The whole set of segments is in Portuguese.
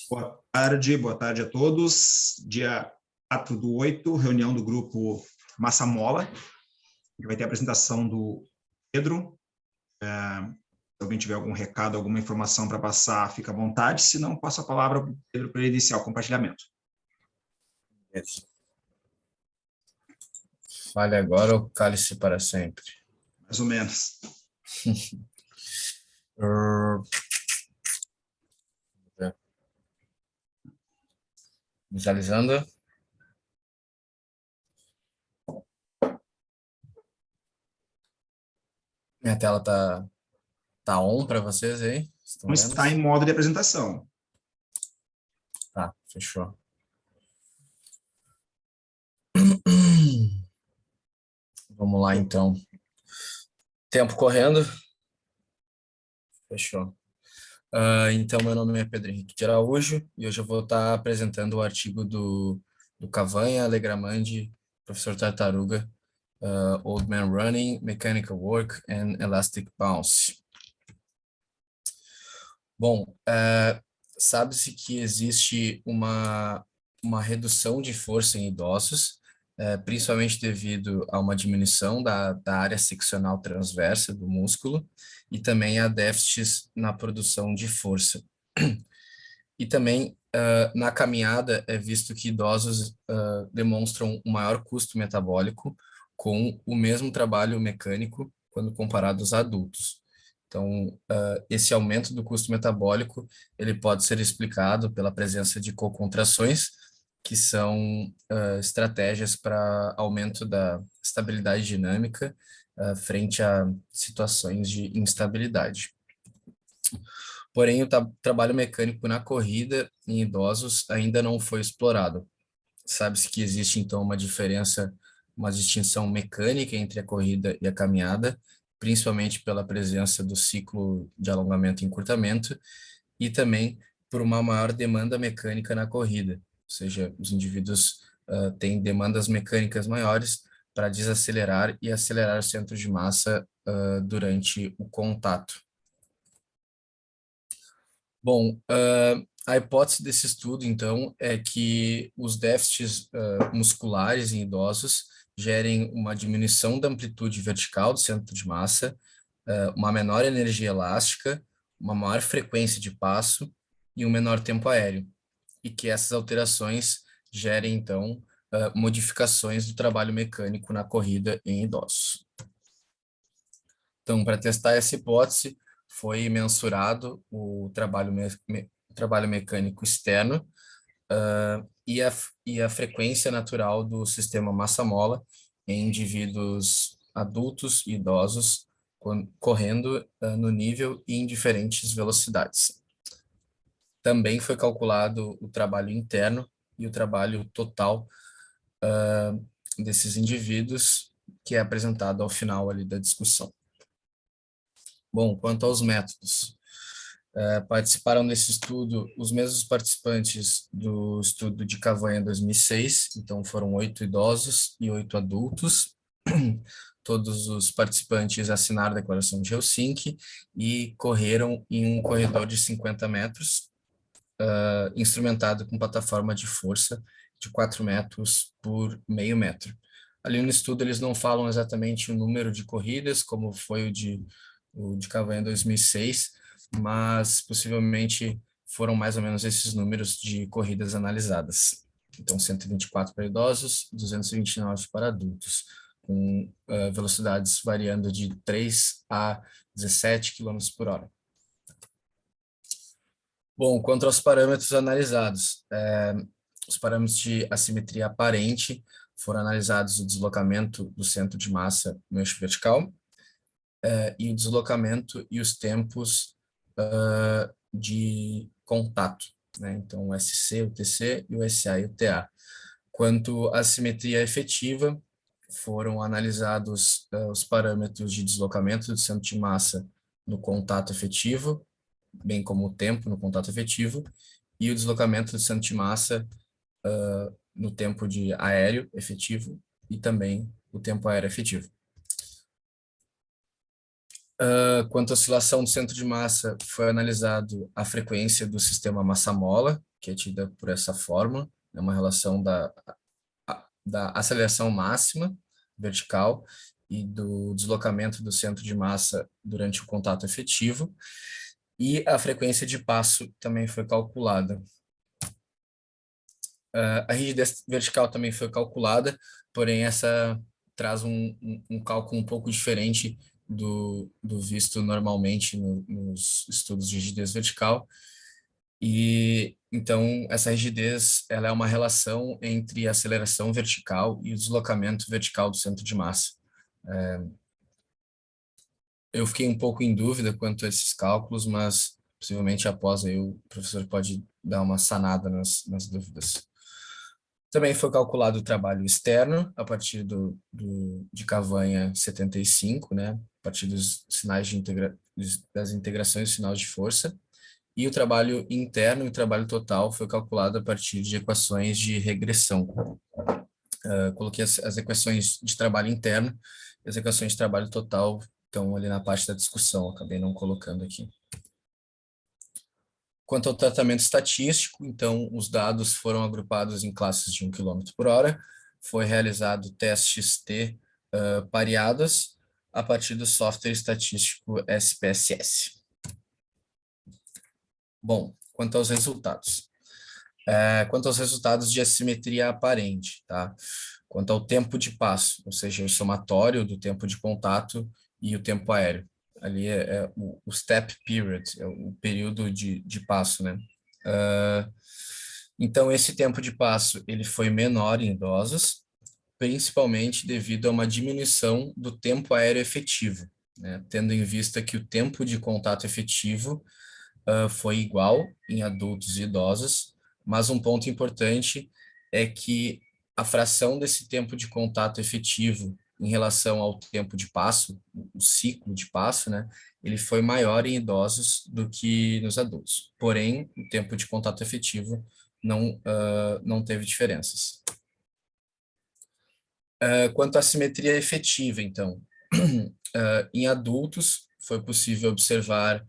Boa tarde a todos. Dia 4/8, reunião do grupo Massa Mola, que vai ter a apresentação do Pedro. Se alguém tiver algum recado, alguma informação para passar, fica à vontade, se não, passo a palavra para o Pedro para iniciar o compartilhamento. Fale agora ou cale-se para sempre? Mais ou menos. Visualizando. Minha tela tá on para vocês aí? Não está em modo de apresentação. Tá, fechou. Vamos lá, então. Tempo correndo. Fechou. Então, meu nome é Pedro Henrique de Araújo e hoje eu vou estar apresentando o artigo do Cavanha, Legramandi, professor Tartaruga, Old Man Running, Mechanical Work and Elastic Bounce. Bom, sabe-se que existe uma redução de força em idosos, principalmente devido a uma diminuição da área seccional transversa do músculo e também a déficits na produção de força. E também, na caminhada, é visto que idosos demonstram um maior custo metabólico com o mesmo trabalho mecânico quando comparados a adultos. Então, esse aumento do custo metabólico, ele pode ser explicado pela presença de cocontrações, que são estratégias para aumento da estabilidade dinâmica frente a situações de instabilidade. Porém, o trabalho mecânico na corrida em idosos ainda não foi explorado. Sabe-se que existe, então, uma distinção mecânica entre a corrida e a caminhada, principalmente pela presença do ciclo de alongamento e encurtamento, e também por uma maior demanda mecânica na corrida, ou seja, os indivíduos têm demandas mecânicas maiores para desacelerar e acelerar o centro de massa durante o contato. Bom, a hipótese desse estudo, então, é que os déficits musculares em idosos gerem uma diminuição da amplitude vertical do centro de massa, uma menor energia elástica, uma maior frequência de passo e um menor tempo aéreo, e que essas alterações gerem, então, modificações do trabalho mecânico na corrida em idosos. Então, para testar essa hipótese, foi mensurado o trabalho mecânico externo e a frequência natural do sistema massa-mola em indivíduos adultos e idosos correndo no nível e em diferentes velocidades. Também foi calculado o trabalho interno e o trabalho total desses indivíduos, que é apresentado ao final ali da discussão. Bom, quanto aos métodos, participaram desse estudo os mesmos participantes do estudo de Cavanha 2006, então foram 8 idosos e 8 adultos. Todos os participantes assinaram a declaração de Helsinki e correram em um corredor de 50 metros, instrumentado com plataforma de força de 4 metros por meio metro. Ali no estudo eles não falam exatamente o número de corridas, como foi o de Cavanha 2006, mas possivelmente foram mais ou menos esses números de corridas analisadas. Então, 124 para idosos, 229 para adultos, com velocidades variando de 3 a 17 km por hora. Bom, quanto aos parâmetros analisados, os parâmetros de assimetria aparente foram analisados o deslocamento do centro de massa no eixo vertical, e o deslocamento e os tempos de contato, né? Então, o SC, o TC e o SA e o TA. Quanto à simetria efetiva, foram analisados os parâmetros de deslocamento do centro de massa no contato efetivo, bem como o tempo no contato efetivo, e o deslocamento do centro de massa no tempo de aéreo efetivo e também o tempo aéreo efetivo. Quanto à oscilação do centro de massa, foi analisado a frequência do sistema massa-mola, que é tida por essa fórmula, é uma relação da aceleração máxima vertical e do deslocamento do centro de massa durante o contato efetivo, e a frequência de passo também foi calculada. A rigidez vertical também foi calculada, porém essa traz um cálculo um pouco diferente do visto normalmente nos estudos de rigidez vertical. E então essa rigidez, ela é uma relação entre a aceleração vertical e o deslocamento vertical do centro de massa. Eu fiquei um pouco em dúvida quanto a esses cálculos, mas possivelmente após aí o professor pode dar uma sanada nas dúvidas. Também foi calculado o trabalho externo a partir de Cavanha 75, né? A partir dos sinais das integrações de sinais de força. E o trabalho interno e o trabalho total foi calculado a partir de equações de regressão. Coloquei as equações de trabalho interno e as equações de trabalho total estão ali na parte da discussão, acabei não colocando aqui. Quanto ao tratamento estatístico, então, os dados foram agrupados em classes de 1 km por hora, foi realizado testes T pareadas a partir do software estatístico SPSS. Bom, quanto aos resultados. Quanto aos resultados de assimetria aparente, tá? Quanto ao tempo de passo, ou seja, o somatório do tempo de contato e o tempo aéreo. Ali é o step period, é o período de passo, né? Então, esse tempo de passo, ele foi menor em idosos, principalmente devido a uma diminuição do tempo aéreo efetivo, né? Tendo em vista que o tempo de contato efetivo foi igual em adultos e idosos, mas um ponto importante é que a fração desse tempo de contato efetivo em relação ao tempo de passo, o ciclo de passo, né, ele foi maior em idosos do que nos adultos. Porém, o tempo de contato efetivo não teve diferenças. Quanto à simetria efetiva, então, em adultos foi possível observar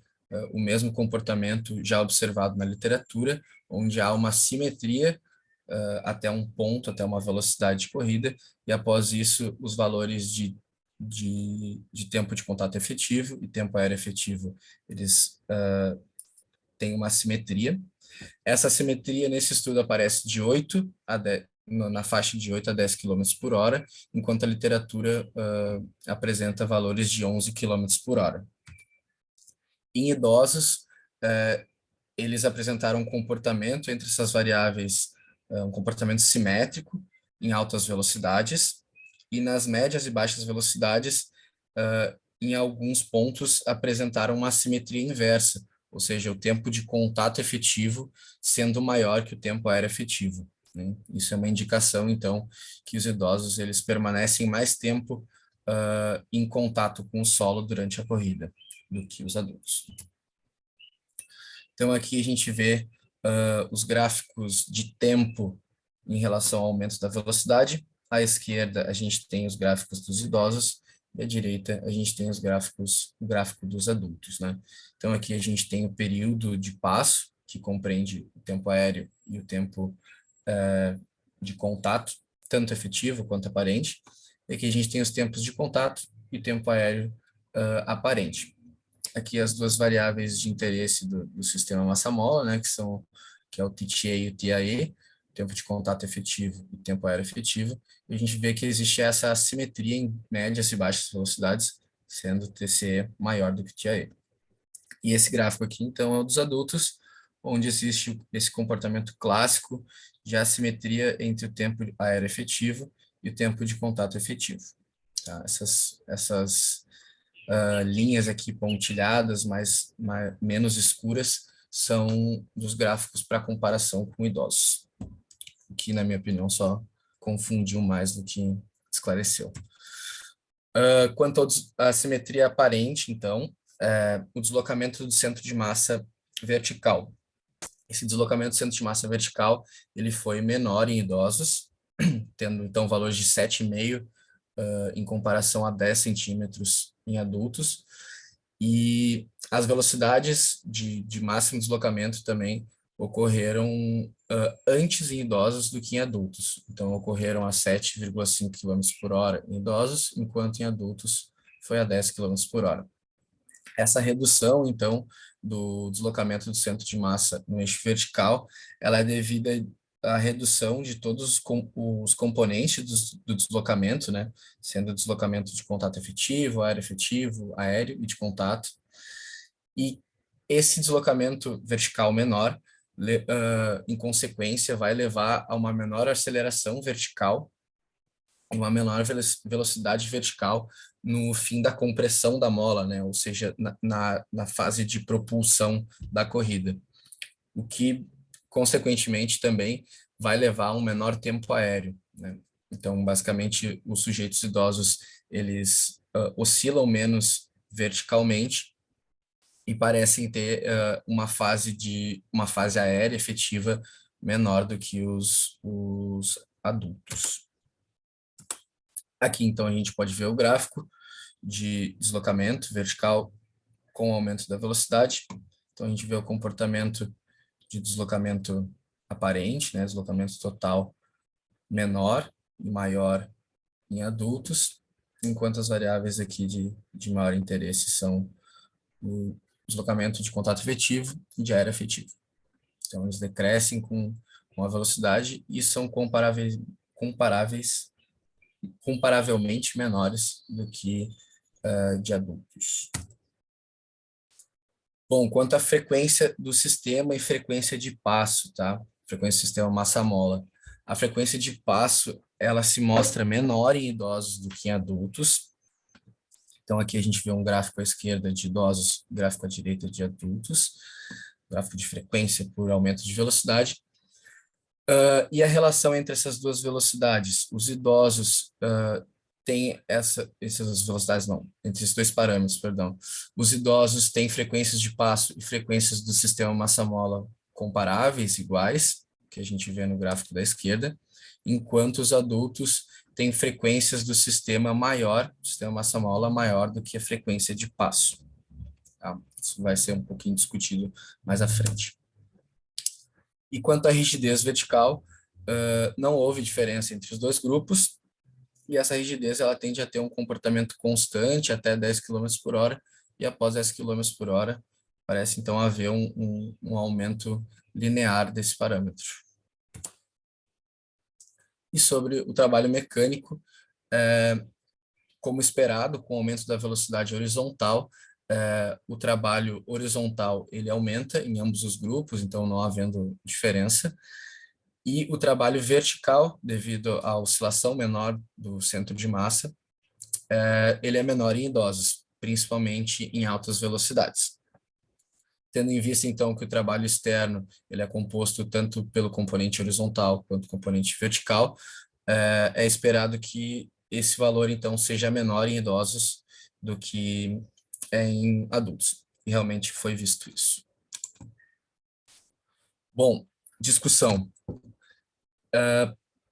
o mesmo comportamento já observado na literatura, onde há uma simetria até um ponto, até uma velocidade de corrida, e após isso os valores de tempo de contato efetivo e tempo aéreo efetivo, eles têm uma simetria. Essa simetria nesse estudo aparece de 8 a 10, na faixa de 8 a 10 km por hora, enquanto a literatura apresenta valores de 11 km por hora. Em idosos, eles apresentaram um comportamento entre essas variáveis, um comportamento simétrico em altas velocidades, e nas médias e baixas velocidades, em alguns pontos, apresentaram uma simetria inversa, ou seja, o tempo de contato efetivo sendo maior que o tempo aéreo efetivo, né? Isso é uma indicação, então, que os idosos eles permanecem mais tempo em contato com o solo durante a corrida do que os adultos. Então, aqui a gente vê os gráficos de tempo em relação ao aumento da velocidade. À esquerda, a gente tem os gráficos dos idosos, e à direita, a gente tem o gráfico dos adultos, né? Então, aqui a gente tem o período de passo, que compreende o tempo aéreo e o tempo de contato, tanto efetivo quanto aparente. E aqui a gente tem os tempos de contato e tempo aéreo aparente. Aqui as duas variáveis de interesse do sistema massa-mola, né, que é o TTA e o TAE, tempo de contato efetivo e tempo aéreo efetivo, e a gente vê que existe essa assimetria em médias e baixas velocidades, sendo o TCE maior do que o TAE. E esse gráfico aqui, então, é o dos adultos, onde existe esse comportamento clássico de assimetria entre o tempo aéreo efetivo e o tempo de contato efetivo. Tá? Essas linhas aqui pontilhadas, menos escuras, são dos gráficos para comparação com idosos, o que, na minha opinião, só confundiu mais do que esclareceu. Quanto à simetria aparente, então, o deslocamento do centro de massa vertical. Esse deslocamento do centro de massa vertical, ele foi menor em idosos, tendo, então, valores de 7,5 em comparação a 10 centímetros em adultos, E as velocidades de máximo deslocamento também ocorreram antes em idosos do que em adultos. Então, ocorreram a 7,5 km por hora em idosos, enquanto em adultos foi a 10 km por hora. Essa redução, então, do deslocamento do centro de massa no eixo vertical, ela é devida à redução de todos os componentes do deslocamento, né? Sendo o deslocamento de contato efetivo, aéreo e de contato. E esse deslocamento vertical menor, em consequência, vai levar a uma menor aceleração vertical e uma menor velocidade vertical no fim da compressão da mola, né? Ou seja, na fase de propulsão da corrida, o que, consequentemente, também vai levar a um menor tempo aéreo, né? Então, basicamente, os sujeitos idosos, eles oscilam menos verticalmente e parecem ter uma fase aérea efetiva menor do que os adultos. Aqui, então, a gente pode ver o gráfico de deslocamento vertical com o aumento da velocidade. Então, a gente vê o comportamento de deslocamento aparente, né, deslocamento total menor e maior em adultos, enquanto as variáveis aqui de maior interesse são o deslocamento de contato efetivo e de aéreo efetivo. Então, eles decrescem com a velocidade e são comparavelmente menores do que de adultos. Bom, quanto à frequência do sistema e frequência de passo, tá? Frequência do sistema massa-mola. A frequência de passo, ela se mostra menor em idosos do que em adultos. Então, aqui a gente vê um gráfico à esquerda de idosos, gráfico à direita de adultos, gráfico de frequência por aumento de velocidade. E a relação entre essas duas velocidades? Os idosos têm essas velocidades, não, entre esses dois parâmetros, perdão. Os idosos têm frequências de passo e frequências do sistema massa-mola comparáveis, iguais, que a gente vê no gráfico da esquerda, enquanto os adultos têm frequências do sistema massa-mola maior do que a frequência de passo. Tá? Isso vai ser um pouquinho discutido mais à frente. E quanto à rigidez vertical, não houve diferença entre os dois grupos, e essa rigidez ela tende a ter um comportamento constante até 10 km por hora, e após 10 km por hora, parece então haver um aumento linear desse parâmetro. E sobre o trabalho mecânico, como esperado, com o aumento da velocidade horizontal, o trabalho horizontal ele aumenta em ambos os grupos, então não havendo diferença. E o trabalho vertical, devido à oscilação menor do centro de massa, ele é menor em idosos, principalmente em altas velocidades. Tendo em vista, então, que o trabalho externo ele é composto tanto pelo componente horizontal quanto componente vertical, é esperado que esse valor, então, seja menor em idosos do que em adultos. E realmente foi visto isso. Bom, discussão.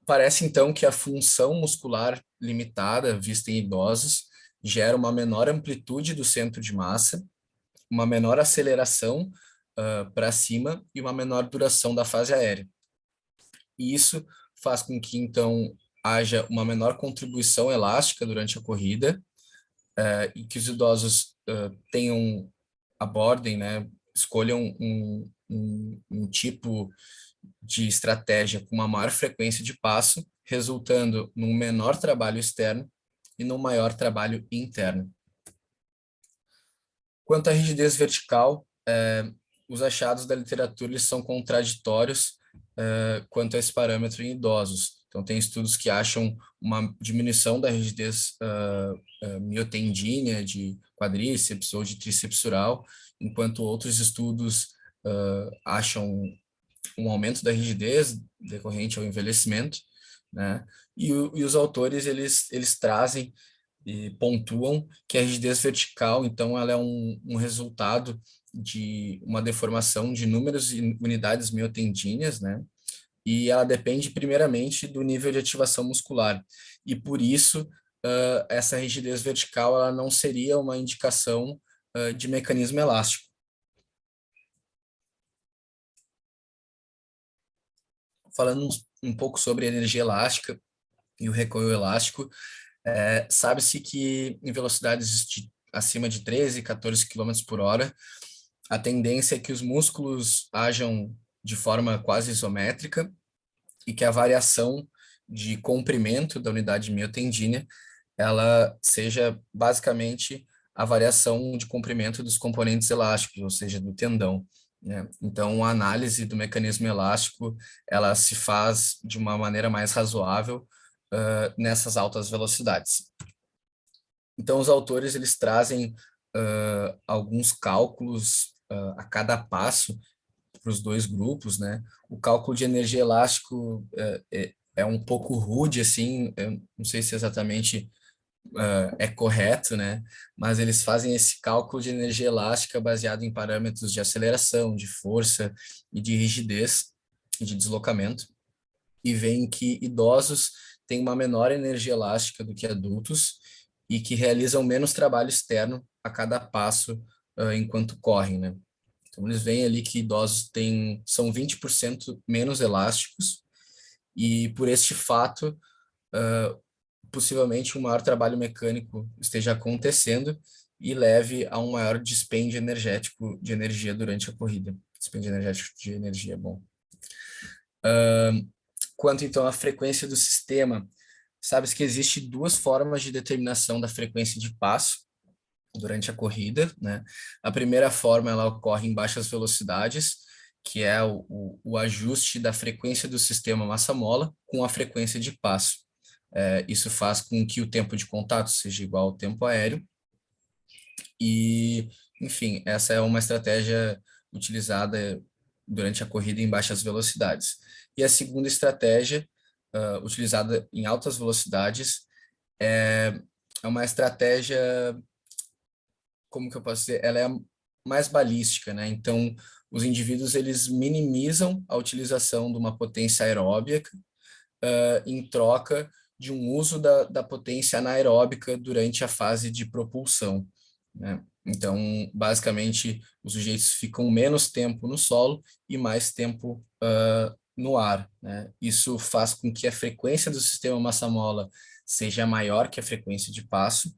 Parece, então, que a função muscular limitada, vista em idosos, gera uma menor amplitude do centro de massa, uma menor aceleração para cima e uma menor duração da fase aérea. E isso faz com que, então, haja uma menor contribuição elástica durante a corrida e que os idosos abordem, né, escolham um tipo de estratégia com uma maior frequência de passo, resultando num menor trabalho externo e num maior trabalho interno. Quanto à rigidez vertical, os achados da literatura eles são contraditórios quanto a esse parâmetro em idosos. Então, tem estudos que acham uma diminuição da rigidez miotendínea de quadríceps ou de tríceps sural, enquanto outros estudos acham um aumento da rigidez decorrente ao envelhecimento, né? E os autores, eles trazem e pontuam que a rigidez vertical, então, ela é um resultado de uma deformação de números e unidades miotendíneas, né? E ela depende primeiramente do nível de ativação muscular. E por isso, essa rigidez vertical ela não seria uma indicação de mecanismo elástico. Falando um pouco sobre energia elástica e o recoil elástico, sabe-se que em velocidades acima de 13, 14 km por hora, a tendência é que os músculos ajam de forma quase isométrica e que a variação de comprimento da unidade miotendínea ela seja basicamente a variação de comprimento dos componentes elásticos, ou seja, do tendão, né? Então, a análise do mecanismo elástico, ela se faz de uma maneira mais razoável nessas altas velocidades. Então, os autores, eles trazem alguns cálculos a cada passo para os dois grupos, né? O cálculo de energia elástico é um pouco rude, assim, eu não sei se exatamente é correto, né? Mas eles fazem esse cálculo de energia elástica baseado em parâmetros de aceleração, de força e de rigidez e de deslocamento, e veem que idosos têm uma menor energia elástica do que adultos e que realizam menos trabalho externo a cada passo enquanto correm, né? Então, eles veem ali que idosos são 20% menos elásticos e, por este fato, possivelmente um maior trabalho mecânico esteja acontecendo e leve a um maior dispêndio energético de energia durante a corrida. Dispêndio energético de energia é bom. Quanto, então, à frequência do sistema, sabe-se que existe duas formas de determinação da frequência de passo durante a corrida, né? A primeira forma, ela ocorre em baixas velocidades, que é o ajuste da frequência do sistema massa-mola com a frequência de passo. Isso faz com que o tempo de contato seja igual ao tempo aéreo. E, enfim, essa é uma estratégia utilizada durante a corrida em baixas velocidades. E a segunda estratégia, utilizada em altas velocidades, é uma estratégia, como que eu posso dizer, ela é mais balística, né? Então, os indivíduos, eles minimizam a utilização de uma potência aeróbica em troca de um uso da potência anaeróbica durante a fase de propulsão, né? Então, basicamente, os sujeitos ficam menos tempo no solo e mais tempo no ar, né? Isso faz com que a frequência do sistema massa-mola seja maior que a frequência de passo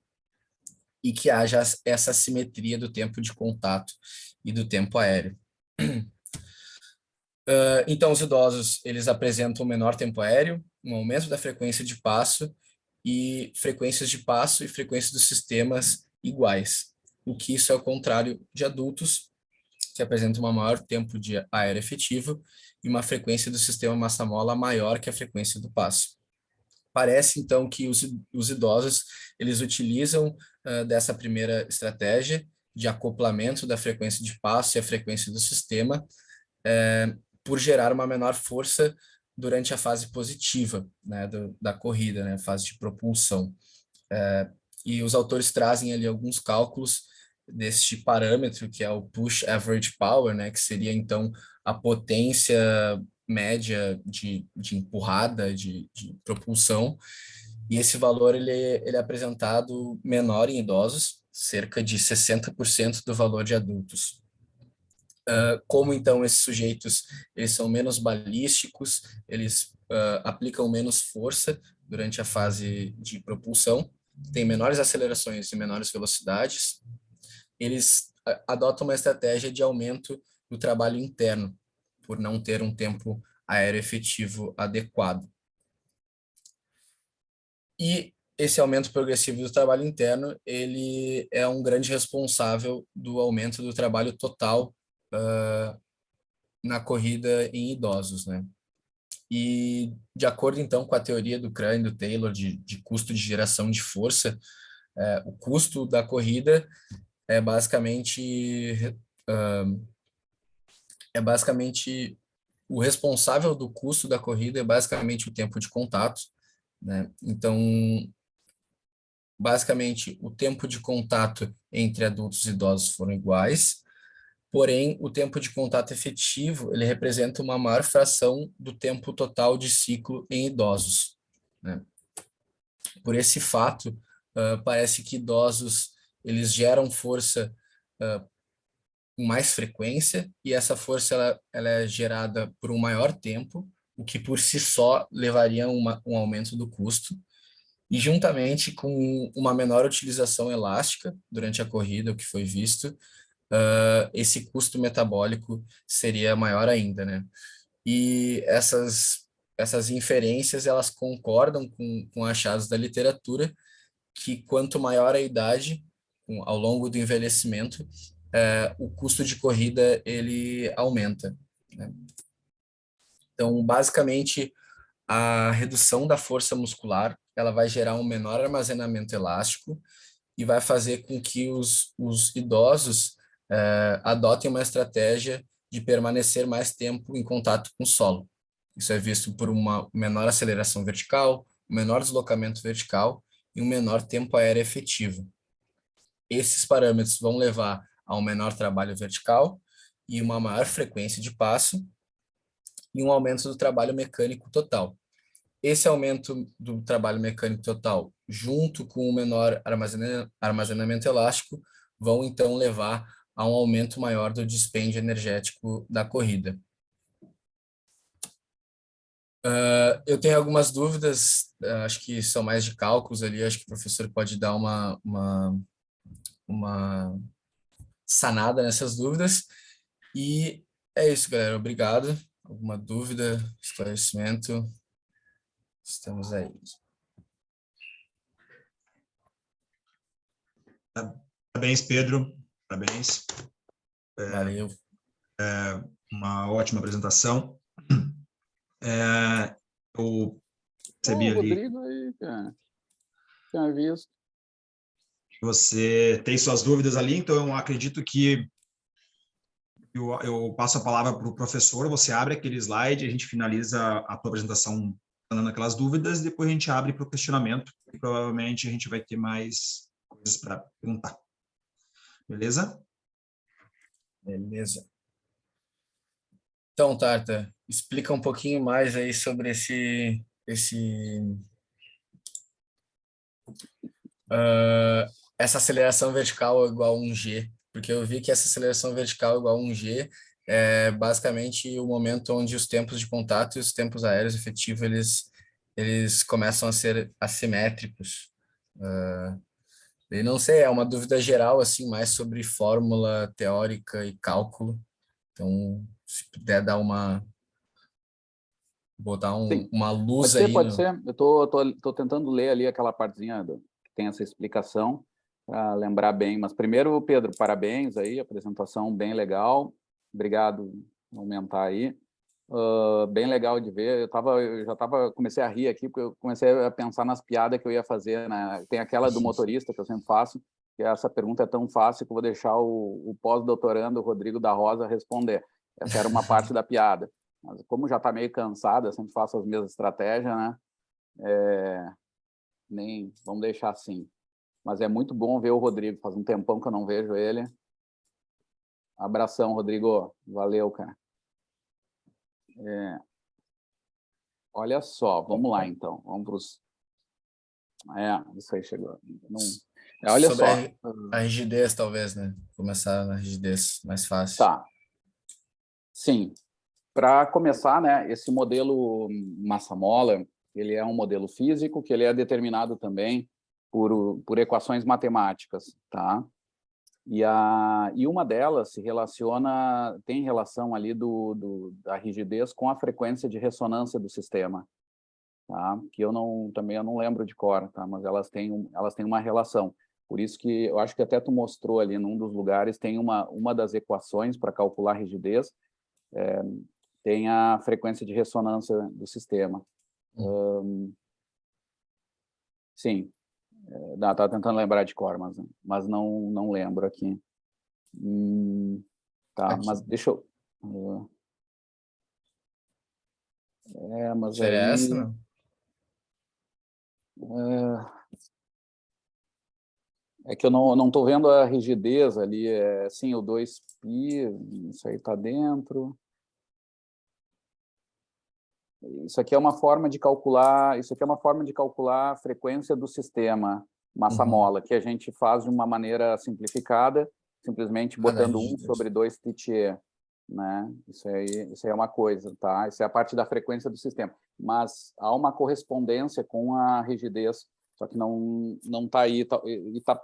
e que haja essa simetria do tempo de contato e do tempo aéreo. Então, os idosos, eles apresentam um menor tempo aéreo, um aumento da frequência de passo e frequências de passo e frequência dos sistemas iguais. O que isso é o contrário de adultos, que apresentam um maior tempo de aéreo efetivo e uma frequência do sistema massa-mola maior que a frequência do passo. Parece, então, que os idosos, eles utilizam dessa primeira estratégia de acoplamento da frequência de passo e a frequência do sistema, por gerar uma menor força durante a fase positiva, né, da corrida, né, fase de propulsão. E os autores trazem ali alguns cálculos deste parâmetro, que é o Push Average Power, né, que seria, então, a potência média de empurrada, de propulsão, e esse valor ele é apresentado menor em idosos, cerca de 60% do valor de adultos. Como então esses sujeitos eles são menos balísticos, eles aplicam menos força durante a fase de propulsão, têm menores acelerações e menores velocidades, eles adotam uma estratégia de aumento do trabalho interno, por não ter um tempo aéreo efetivo adequado. E esse aumento progressivo do trabalho interno, ele é um grande responsável do aumento do trabalho total na corrida em idosos, né? E de acordo então com a teoria do Crane e do Taylor de custo de geração de força, o custo da corrida é basicamente o responsável do custo da corrida é basicamente o tempo de contato, né? Então, basicamente, o tempo de contato entre adultos e idosos foram iguais, porém, o tempo de contato efetivo, ele representa uma maior fração do tempo total de ciclo em idosos, né? Por esse fato, parece que idosos, eles geram força com mais frequência, e essa força ela é gerada por um maior tempo, o que por si só levaria a um aumento do custo, e juntamente com uma menor utilização elástica durante a corrida, o que foi visto, esse custo metabólico seria maior ainda, né? E essas inferências, elas concordam com achados da literatura, que quanto maior a idade, ao longo do envelhecimento, o custo de corrida ele aumenta, né? Então, basicamente, a redução da força muscular ela vai gerar um menor armazenamento elástico e vai fazer com que os idosos adotem uma estratégia de permanecer mais tempo em contato com o solo. Isso é visto por uma menor aceleração vertical, um menor deslocamento vertical e um menor tempo aéreo efetivo. Esses parâmetros vão levar a um menor trabalho vertical e uma maior frequência de passo e um aumento do trabalho mecânico total. Esse aumento do trabalho mecânico total, junto com o menor armazenamento elástico, vão então levar a um aumento maior do dispêndio energético da corrida. Eu tenho algumas dúvidas, acho que são mais de cálculos ali, acho que o professor pode dar uma sanada nessas dúvidas. E é isso, galera. Obrigado. Alguma dúvida, esclarecimento? Estamos aí. Parabéns, Pedro. Parabéns. Valeu. Uma ótima apresentação. Eu percebi ali. Rodrigo aí, cara. Tinha visto. Você tem suas dúvidas ali, então eu acredito que eu passo a palavra para o professor, você abre aquele slide, a gente finaliza a tua apresentação dando aquelas dúvidas, depois a gente abre para o questionamento, e provavelmente a gente vai ter mais coisas para perguntar. Beleza? Beleza. Então, Tarta, explica um pouquinho mais aí sobre essa aceleração vertical igual a 1G, porque eu vi que essa aceleração vertical igual a 1G é basicamente o momento onde os tempos de contato e os tempos aéreos efetivos eles começam a ser assimétricos. Eu não sei, é uma dúvida geral assim, mais sobre fórmula teórica e cálculo. Então, se puder dar botar uma luz aí. Pode ser. Eu tô tentando ler ali aquela partezinha que tem essa explicação, para lembrar bem. Mas primeiro, Pedro, parabéns aí, apresentação bem legal. Obrigado por aumentar aí. Bem legal de ver. Comecei a rir aqui, porque eu comecei a pensar nas piadas que eu ia fazer, né? Tem aquela do motorista que eu sempre faço, que essa pergunta é tão fácil que eu vou deixar o pós-doutorando, o Rodrigo da Rosa, responder. Essa era uma parte da piada. Mas como já está meio cansado, eu sempre faço as mesmas estratégias, né? Vamos deixar assim. Mas é muito bom ver o Rodrigo. Faz um tempão que eu não vejo ele. Abração, Rodrigo. Valeu, cara. Olha só, vamos lá, então. Vamos para os... isso aí chegou. Olha sobre só. A rigidez, talvez, né? Começar na rigidez, mais fácil. Tá. Sim. Para começar, né, esse modelo massa-mola, ele é um modelo físico que ele é determinado também por equações matemáticas, tá? E uma delas tem relação ali da rigidez com a frequência de ressonância do sistema, tá? Que eu não lembro de cor, tá? Mas elas têm uma relação. Por isso que eu acho que até tu mostrou ali num dos lugares, tem uma das equações para calcular a rigidez, tem a frequência de ressonância do sistema. Sim. Estava tentando lembrar de cor, mas não lembro aqui. Tá, aqui. Mas deixa eu... mas seria aí... essa, não? É que eu não estou vendo a rigidez ali. Sim, o 2π, isso aí está dentro. Isso aqui é uma forma de calcular a frequência do sistema massa-mola, que a gente faz de uma maneira simplificada, simplesmente da botando 1 rigidez. sobre 2 Titier, né? Isso aí é uma coisa, tá? Isso é a parte da frequência do sistema. Mas há uma correspondência com a rigidez, só que não está aí, e está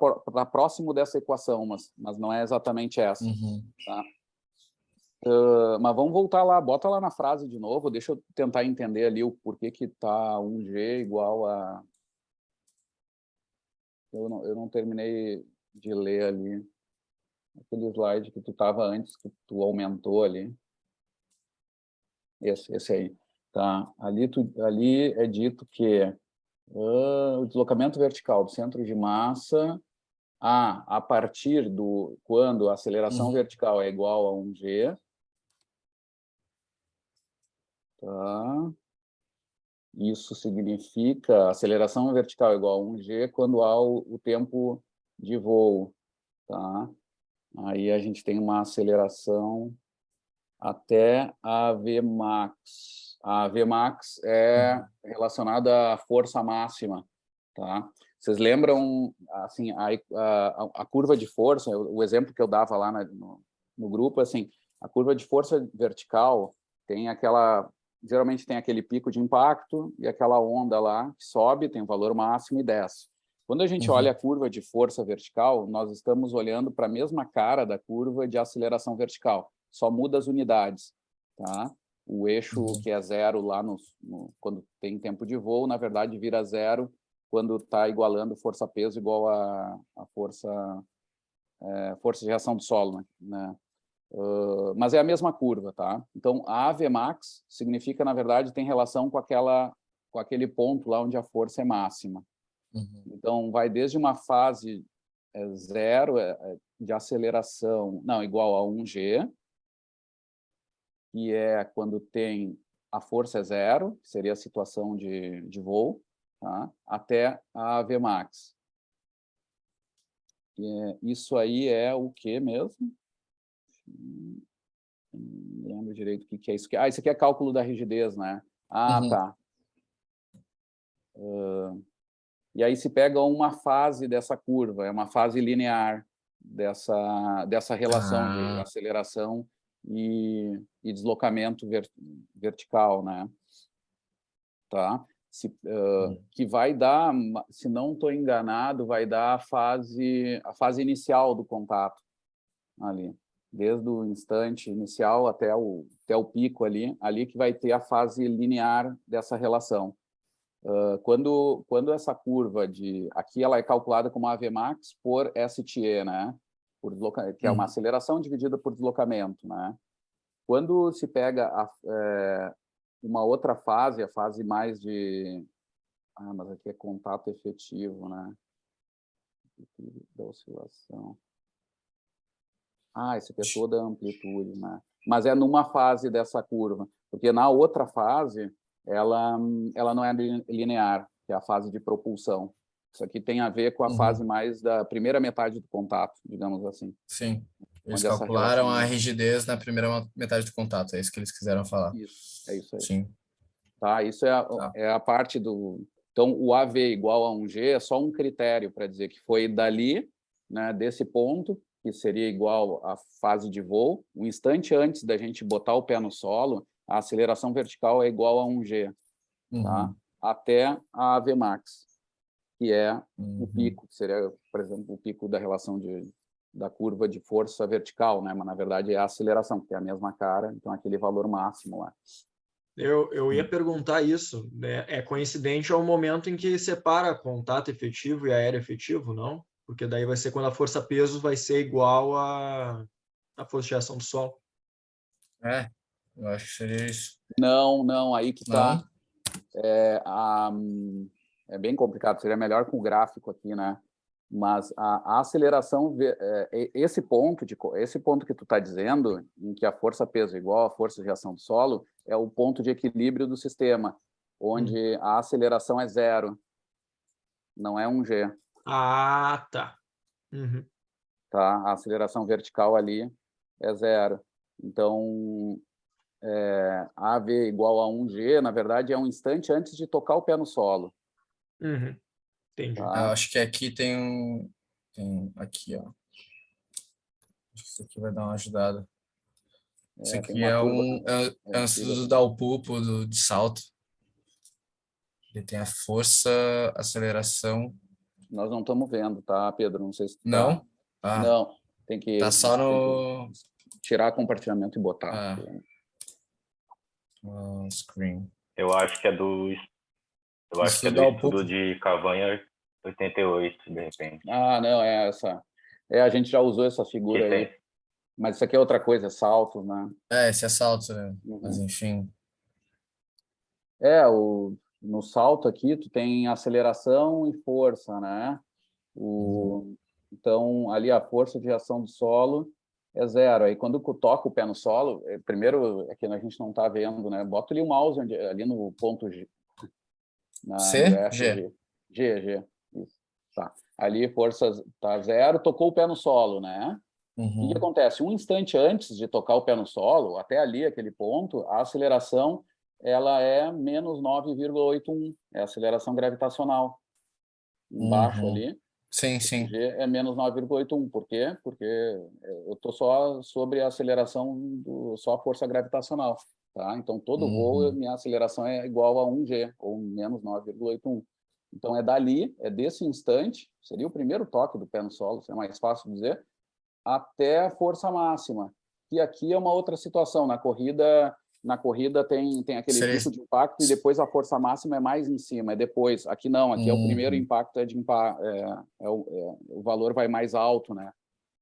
próximo dessa equação, mas não é exatamente essa, tá? Mas vamos voltar lá, bota lá na frase de novo, deixa eu tentar entender ali o porquê que está 1G igual a... Eu não terminei de ler ali aquele slide que tu estava antes, que tu aumentou ali. Esse aí. Tá? Ali é dito que o deslocamento vertical do centro de massa a partir do... Quando a aceleração vertical é igual a 1G, tá? Isso significa aceleração vertical igual a 1G quando há o tempo de voo, tá? Aí a gente tem uma aceleração até a Vmax. A Vmax é relacionada à força máxima, tá? Vocês lembram, assim, a curva de força, o exemplo que eu dava lá no grupo, assim, a curva de força vertical tem geralmente tem aquele pico de impacto e aquela onda lá que sobe, tem o valor máximo e desce. Quando a gente olha a curva de força vertical, nós estamos olhando para a mesma cara da curva de aceleração vertical, só muda as unidades, tá? O eixo que é 0 lá quando tem tempo de voo, na verdade vira 0 quando está igualando força-peso igual a força de reação do solo, né? Mas é a mesma curva, tá? Então, a Vmax significa, na verdade, tem relação com aquele ponto lá onde a força é máxima. Então, vai desde uma fase 0 de aceleração, igual a 1G, que é quando tem a força é 0, que seria a situação de voo, tá? Até a Vmax. Isso aí é o que mesmo? Não lembro direito o que é isso. Isso aqui é cálculo da rigidez, né? Tá. E aí se pega uma fase dessa curva, é uma fase linear dessa relação de aceleração e deslocamento vertical, né? Tá? Que vai dar, se não estou enganado, vai dar a fase inicial do contato ali, desde o instante inicial até o pico ali que vai ter a fase linear dessa relação. Quando essa curva aqui ela é calculada como a Vmax por STE, né? Que é uma aceleração dividida por deslocamento, né? Quando se pega uma outra fase, a fase mais de... mas aqui é contato efetivo, né? Da oscilação. Isso aqui é toda a amplitude, né? Mas é numa fase dessa curva, porque na outra fase ela não é linear, que é a fase de propulsão. Isso aqui tem a ver com a fase mais da primeira metade do contato, digamos assim. Sim. Eles Onde essa calcularam relação... a rigidez na primeira metade do contato, é isso que eles quiseram falar. Isso, é isso aí. Sim. Tá, isso é a parte do... Então, o AV igual a 1G é só um critério para dizer que foi dali, né, desse ponto, que seria igual à fase de voo, um instante antes da gente botar o pé no solo, a aceleração vertical é igual a 1G, tá? Até a Vmax, que é o pico, que seria, por exemplo, o pico da relação da curva de força vertical, né? Mas, na verdade, é a aceleração, que é a mesma cara, então aquele valor máximo lá. Eu ia perguntar isso, né? É coincidente ao momento em que separa contato efetivo e aéreo efetivo, não? Porque daí vai ser quando a força-peso vai ser igual à força de reação do solo. Eu acho que seria isso. Não, aí que tá. Não? É bem complicado, seria melhor com o gráfico aqui, né? Mas a aceleração, esse ponto que tu está dizendo, em que a força-peso é igual à força de reação do solo, é o ponto de equilíbrio do sistema, onde a aceleração é 0, não é 1G. Tá. Tá? A aceleração vertical ali é 0. Então, AV igual a 1G, na verdade, é um instante antes de tocar o pé no solo. Entendi. Tá? Eu acho que aqui tem aqui, ó. Isso aqui vai dar uma ajudada. Isso Tem aqui uma é curva um estudo da UPUPO de salto. Ele tem a força, aceleração. Nós não estamos vendo, tá, Pedro? Não sei se tu tá. Não? Ah, Não, tem tá que só no tirar compartilhamento e botar. screen. Eu acho que é do Estudo da UPUPO. estudo de Cavanha 88, de repente. Ah, não, é essa. A gente já usou essa figura aí, mas isso aqui é outra coisa, é salto, né? Esse é salto, né? Mas enfim. No salto aqui tu tem aceleração e força, né? Então, ali a força de reação do solo é 0. Aí quando toca o pé no solo, primeiro, é que a gente não está vendo, né? Bota ali o mouse ali no ponto G. C? No F, G. G. Isso. Tá. Ali força tá 0, tocou o pé no solo, né? O que acontece? Um instante antes de tocar o pé no solo, até ali, aquele ponto, a aceleração ela é menos 9,81. É a aceleração gravitacional. Embaixo ali. Sim. G é menos 9,81. Por quê? Porque eu estou só sobre a aceleração, só a força gravitacional. Tá? Então, todo voo, minha aceleração é igual a 1G, ou menos 9,81. Então, é dali, é desse instante, seria o primeiro toque do pé no solo, isso é mais fácil dizer, até a força máxima. E aqui é uma outra situação. Na corrida tem aquele pico de impacto e depois a força máxima é mais em cima. É depois. Aqui não. Aqui é o primeiro impacto, o valor vai mais alto, né?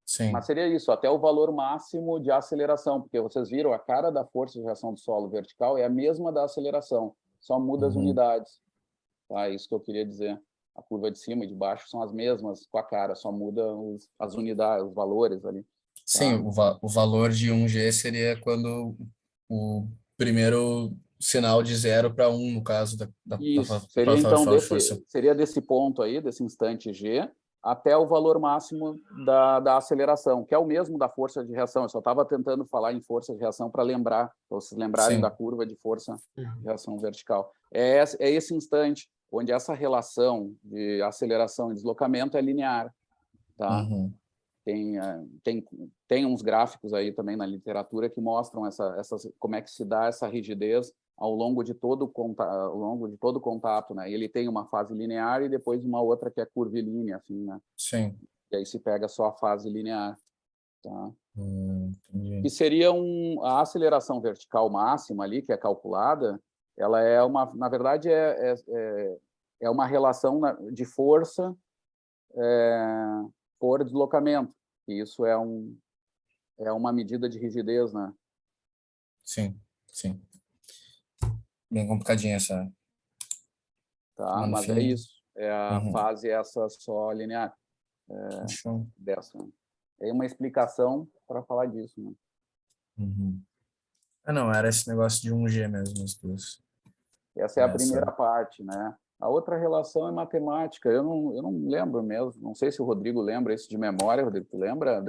Sim. Mas seria isso, até o valor máximo de aceleração, porque vocês viram a cara da força de reação do solo vertical é a mesma da aceleração, só muda as unidades. Tá? Isso que eu queria dizer. A curva de cima e de baixo são as mesmas com a cara, só muda as unidades, os valores ali. Tá? Sim, o valor de 1G seria quando o primeiro sinal de 0 para 1, no caso da Isso, seria então desse ponto aí, desse instante G, até o valor máximo da aceleração, que é o mesmo da força de reação. Eu só estava tentando falar em força de reação para lembrar, para vocês lembrarem da curva de força de reação vertical. É esse instante onde essa relação de aceleração e deslocamento é linear. Tá? Tem uns gráficos aí também na literatura que mostram como é que se dá essa rigidez ao longo de todo o contato, né? E ele tem uma fase linear e depois uma outra que é curvilínea, assim, né? Sim. E aí se pega só a fase linear, tá? Entendi. Que seria a aceleração vertical máxima ali, que é calculada, ela na verdade, é uma relação de força por deslocamento. E isso é uma medida de rigidez, né? Sim. Bem complicadinha essa. Tá, mas é isso. É a fase essa só linear. Dessa. É uma explicação para falar disso, né? Não, era esse negócio de 1G mesmo, as duas. Essa é a primeira parte, né? A outra relação é matemática. Eu não lembro mesmo. Não sei se o Rodrigo lembra isso de memória. Rodrigo, tu lembra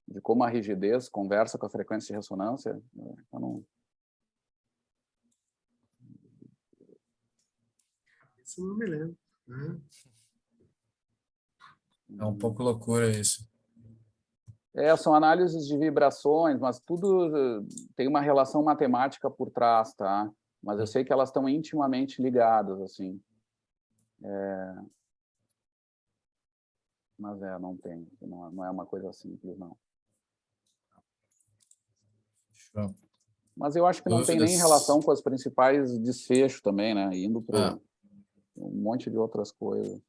de como a rigidez conversa com a frequência de ressonância? Eu não... Isso não me lembro. É um pouco loucura isso. São análises de vibrações, mas tudo tem uma relação matemática por trás, tá? Mas eu sei que elas estão intimamente ligadas, assim. Mas não é uma coisa simples, não. Mas eu acho que não tem nem relação com as principais desfechos também, né? Indo para um monte de outras coisas.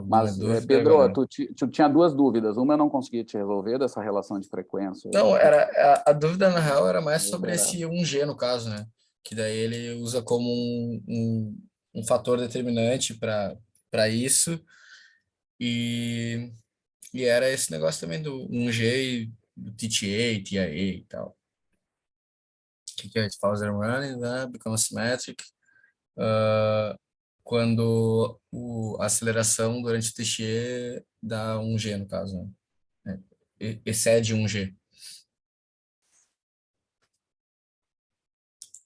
Mas, Pedro, tu tinha duas dúvidas. Uma eu não consegui te resolver, dessa relação de frequência. Não, a dúvida, na real, era mais sobre esse 1G, no caso, né? Que daí ele usa como um fator determinante para isso. E era esse negócio também do 1G, do TTA, TIA e tal. O que é isso? Fauser running, né? Become symmetric. Quando a aceleração durante o TTA dá 1G, no caso, né? Excede 1G.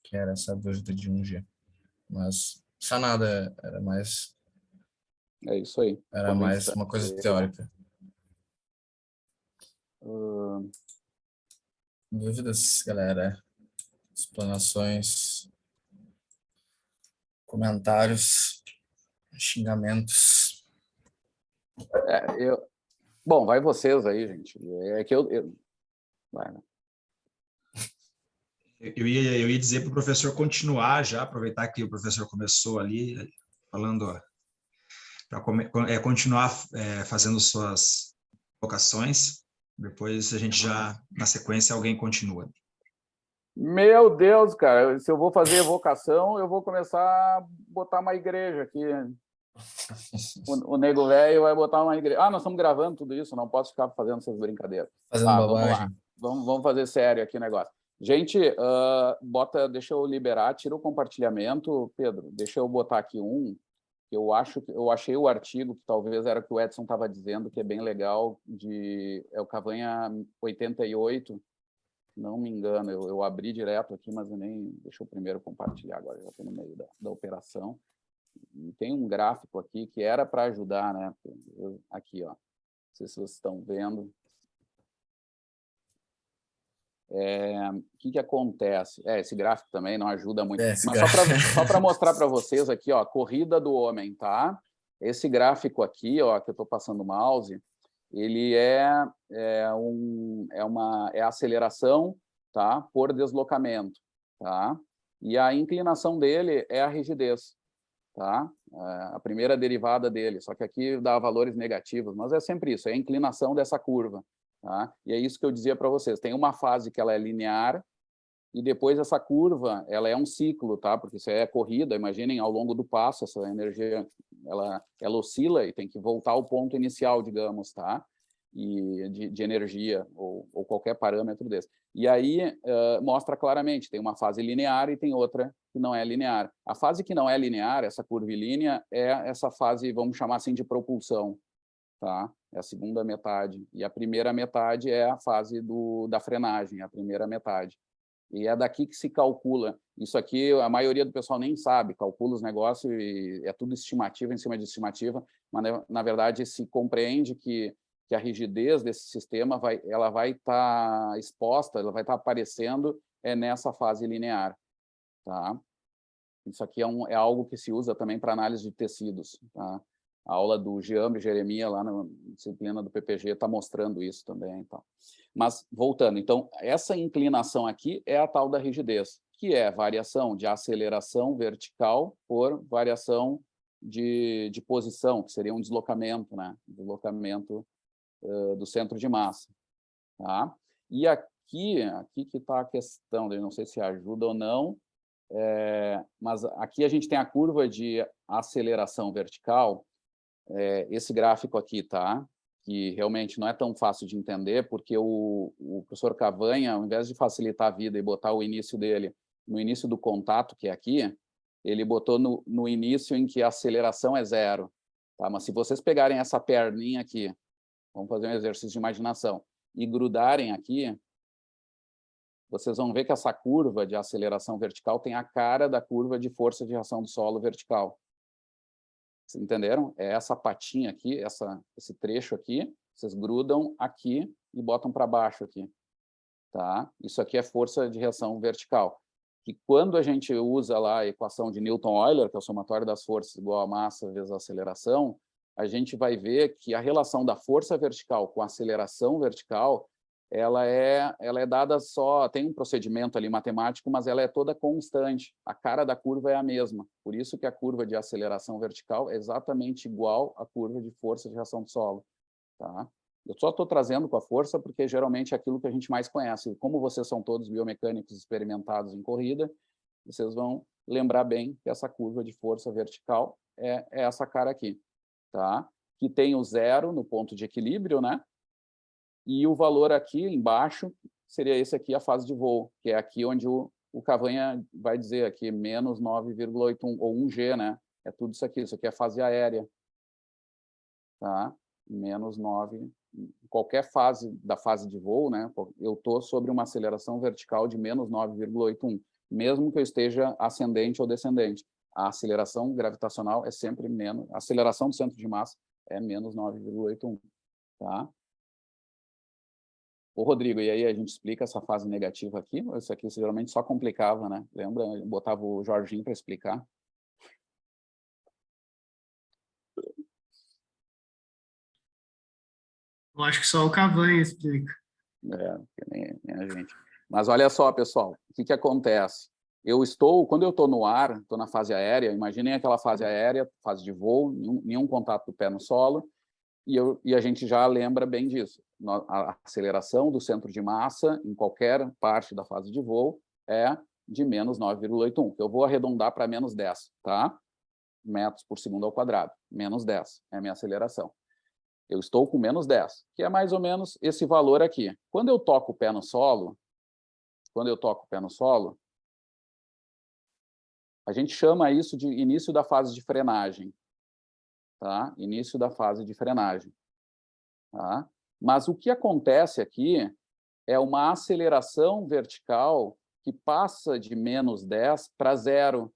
Que era essa dúvida de 1G. Mas sanada, era mais... É isso aí. Era mais uma coisa teórica. Dúvidas, galera? Explanações, comentários, xingamentos. Bom, vai vocês aí, gente. É que vai, né? Eu ia dizer para o professor continuar já, aproveitar que o professor começou ali, falando, para continuar fazendo suas colocações, depois a gente já, na sequência, alguém continua. Meu Deus, cara, se eu vou fazer evocação, eu vou começar a botar uma igreja aqui. O nego velho vai botar uma igreja. Ah, nós estamos gravando tudo isso, não posso ficar fazendo essas brincadeiras. Fazendo Vamos lá, bobagem. vamos fazer sério aqui o negócio. Gente, deixa eu liberar, tira o compartilhamento, Pedro, deixa eu botar aqui que eu achei o artigo, que talvez era o que o Edson estava dizendo, que é bem legal, é o Cavanha 88, não me engano, eu abri direto aqui, mas eu nem... Deixa eu primeiro compartilhar agora, já estou no meio da operação. E tem um gráfico aqui que era para ajudar, né? Aqui, ó. Não sei se vocês estão vendo. O que acontece? Esse gráfico também não ajuda muito. Mas só para mostrar para vocês aqui, ó, corrida do homem, tá? Esse gráfico aqui, ó, que eu estou passando o mouse, ele é a aceleração, tá? Por deslocamento, tá? E a inclinação dele é a rigidez, tá? A primeira derivada dele, só que aqui dá valores negativos, mas é sempre isso, é a inclinação dessa curva, tá? E é isso que eu dizia para vocês, tem uma fase que ela é linear, e depois essa curva, ela é um ciclo, tá? Porque isso é corrida, imaginem, ao longo do passo, essa energia, ela oscila e tem que voltar ao ponto inicial, digamos, tá? E de energia, ou qualquer parâmetro desse. E aí, mostra claramente, tem uma fase linear e tem outra que não é linear. A fase que não é linear, essa curvilínea, é essa fase, vamos chamar assim, de propulsão, tá? É a segunda metade. E a primeira metade é a fase da frenagem, a primeira metade. E é daqui que se calcula. Isso aqui, a maioria do pessoal nem sabe, calcula os negócios e é tudo estimativa em cima de estimativa, mas, na verdade, se compreende que a rigidez desse sistema ela vai estar exposta, ela vai estar aparecendo nessa fase linear. Tá? Isso aqui é algo que se usa também para análise de tecidos. Tá? A aula do Giambre e Jeremias, lá na disciplina do PPG, está mostrando isso também. Tá? Mas, voltando, então, essa inclinação aqui é a tal da rigidez, que é variação de aceleração vertical por variação de posição, que seria um deslocamento, né? Deslocamento do centro de massa. Tá? E aqui que está a questão, eu não sei se ajuda ou não, mas aqui a gente tem a curva de aceleração vertical, esse gráfico aqui, tá? Que realmente não é tão fácil de entender, porque o professor Cavanha, ao invés de facilitar a vida e botar o início dele no início do contato, que é aqui, ele botou no início em que a aceleração é 0. Tá? Mas se vocês pegarem essa perninha aqui, vamos fazer um exercício de imaginação, e grudarem aqui, vocês vão ver que essa curva de aceleração vertical tem a cara da curva de força de reação do solo vertical. Vocês entenderam? É essa patinha aqui, esse trecho aqui, vocês grudam aqui e botam para baixo aqui. Tá? Isso aqui é força de reação vertical. Que quando a gente usa lá a equação de Newton-Euler, que é o somatório das forças igual a massa vezes a aceleração, a gente vai ver que a relação da força vertical com a aceleração vertical, ela é dada só, tem um procedimento ali matemático, mas ela é toda constante. A cara da curva é a mesma. Por isso que a curva de aceleração vertical é exatamente igual à curva de força de reação do solo. Tá? Eu só estou trazendo com a força porque geralmente é aquilo que a gente mais conhece. Como vocês são todos biomecânicos experimentados em corrida, vocês vão lembrar bem que essa curva de força vertical é essa cara aqui. Tá? Que tem o 0 no ponto de equilíbrio, né? E o valor aqui embaixo seria esse aqui, a fase de voo, que é aqui onde o Cavanha vai dizer aqui, menos 9,81, ou 1G, né? É tudo isso aqui é a fase aérea. Tá? Menos 9, qualquer fase da fase de voo, né? Eu estou sobre uma aceleração vertical de menos 9,81, mesmo que eu esteja ascendente ou descendente. A aceleração gravitacional é sempre menos, a aceleração do centro de massa é menos 9,81, tá? Ô, Rodrigo, e aí a gente explica essa fase negativa aqui? Ou isso aqui geralmente só complicava, né? Lembra? Botava o Jorginho para explicar. Eu acho que só o Cavanha explica. Que nem a gente. Mas olha só, pessoal, o que acontece? Quando eu estou no ar, estou na fase aérea, imaginem aquela fase aérea, fase de voo, nenhum contato do pé no solo, e a gente já lembra bem disso. A aceleração do centro de massa em qualquer parte da fase de voo é de menos 9,81, que eu vou arredondar para menos 10, tá? Metros por segundo ao quadrado. Menos 10 é a minha aceleração. Eu estou com menos 10, que é mais ou menos esse valor aqui. Quando eu toco o pé no solo, a gente chama isso de início da fase de frenagem. Tá? Início da fase de frenagem. Tá? Mas o que acontece aqui é uma aceleração vertical que passa de menos 10 para 0.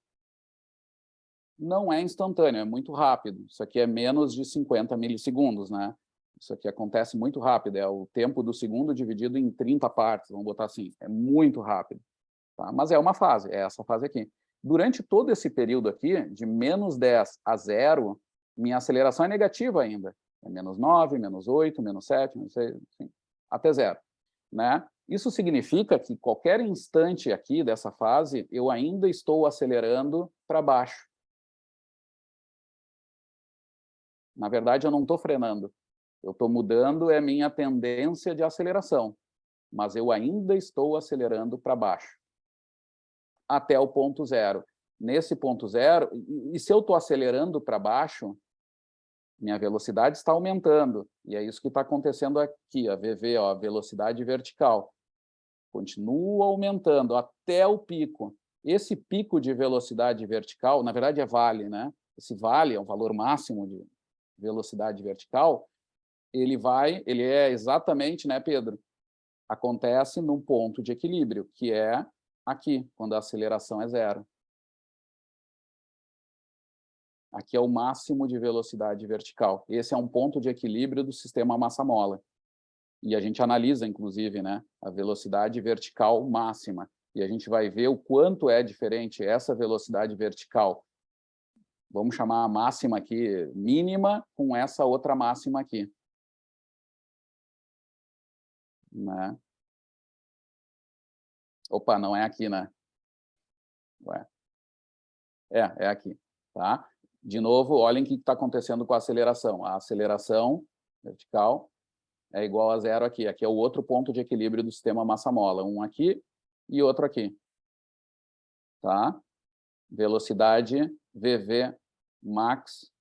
Não é instantâneo, é muito rápido. Isso aqui é menos de 50 milissegundos, né? Isso aqui acontece muito rápido, é o tempo do segundo dividido em 30 partes, vamos botar assim, é muito rápido. Tá? Mas é uma fase, é essa fase aqui. Durante todo esse período aqui, de menos 10 a 0, minha aceleração é negativa ainda. É menos 9, menos 8, menos 7, menos 6, enfim, até 0. Né? Isso significa que qualquer instante aqui dessa fase, eu ainda estou acelerando para baixo. Na verdade, eu não estou frenando. Eu estou mudando a minha tendência de aceleração, mas eu ainda estou acelerando para baixo, até o ponto 0. Nesse ponto 0, e se eu estou acelerando para baixo, minha velocidade está aumentando, e é isso que está acontecendo aqui, a VV, ó, a velocidade vertical. Continua aumentando até o pico. Esse pico de velocidade vertical, na verdade é vale, né? Esse vale é um valor máximo de velocidade vertical, ele é exatamente, né, Pedro? Acontece num ponto de equilíbrio, que é aqui, quando a aceleração é 0. Aqui é o máximo de velocidade vertical. Esse é um ponto de equilíbrio do sistema massa-mola. E a gente analisa, inclusive, né, a velocidade vertical máxima. E a gente vai ver o quanto é diferente essa velocidade vertical. Vamos chamar a máxima aqui mínima com essa outra máxima aqui. Né? Opa, não é aqui, né? Ué. É aqui, tá? De novo, olhem o que está acontecendo com a aceleração. A aceleração vertical é igual a 0 aqui. Aqui é o outro ponto de equilíbrio do sistema massa-mola. Um aqui e outro aqui. Tá? Velocidade VV max,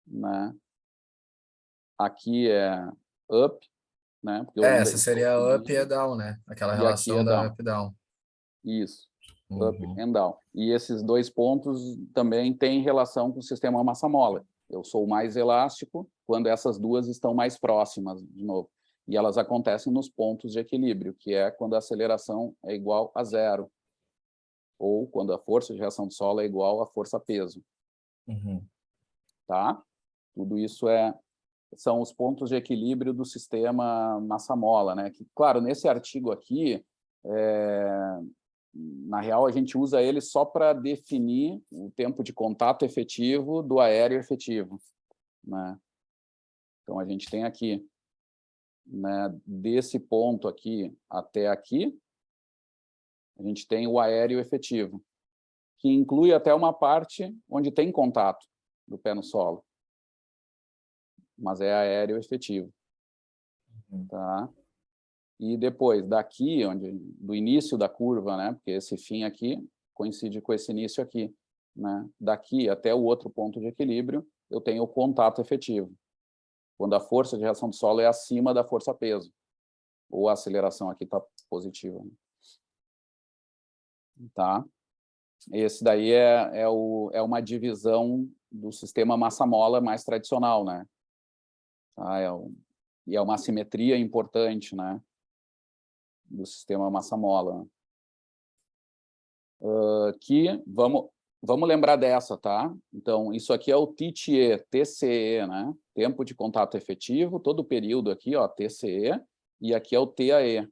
né? Aqui é up, né? Porque Essa seria a up e a down, né? Aquela relação da up e down. Isso, up and down. E esses dois pontos também têm relação com o sistema massa-mola. Eu sou mais elástico quando essas duas estão mais próximas, de novo. E elas acontecem nos pontos de equilíbrio, que é quando a aceleração é igual a 0. Ou quando a força de reação do solo é igual à força-peso. Tá? Tudo isso são os pontos de equilíbrio do sistema massa-mola, né? Que, claro, nesse artigo aqui, na real, a gente usa ele só para definir o tempo de contato efetivo do aéreo efetivo, né? Então, a gente tem aqui, né, desse ponto aqui até aqui, a gente tem o aéreo efetivo, que inclui até uma parte onde tem contato do pé no solo, mas é aéreo efetivo. Tá? E depois, daqui, do início da curva, né, porque esse fim aqui coincide com esse início aqui, né, daqui até o outro ponto de equilíbrio, eu tenho o contato efetivo, quando a força de reação do solo é acima da força-peso, ou a aceleração aqui está positiva. Tá? Esse daí é uma divisão do sistema massa-mola mais tradicional, né? E é uma assimetria importante, né, do sistema massa-mola. Que vamos lembrar dessa, tá? Então, isso aqui é o TCE, né? Tempo de contato efetivo, todo o período aqui, ó, TCE, e aqui é o TAE,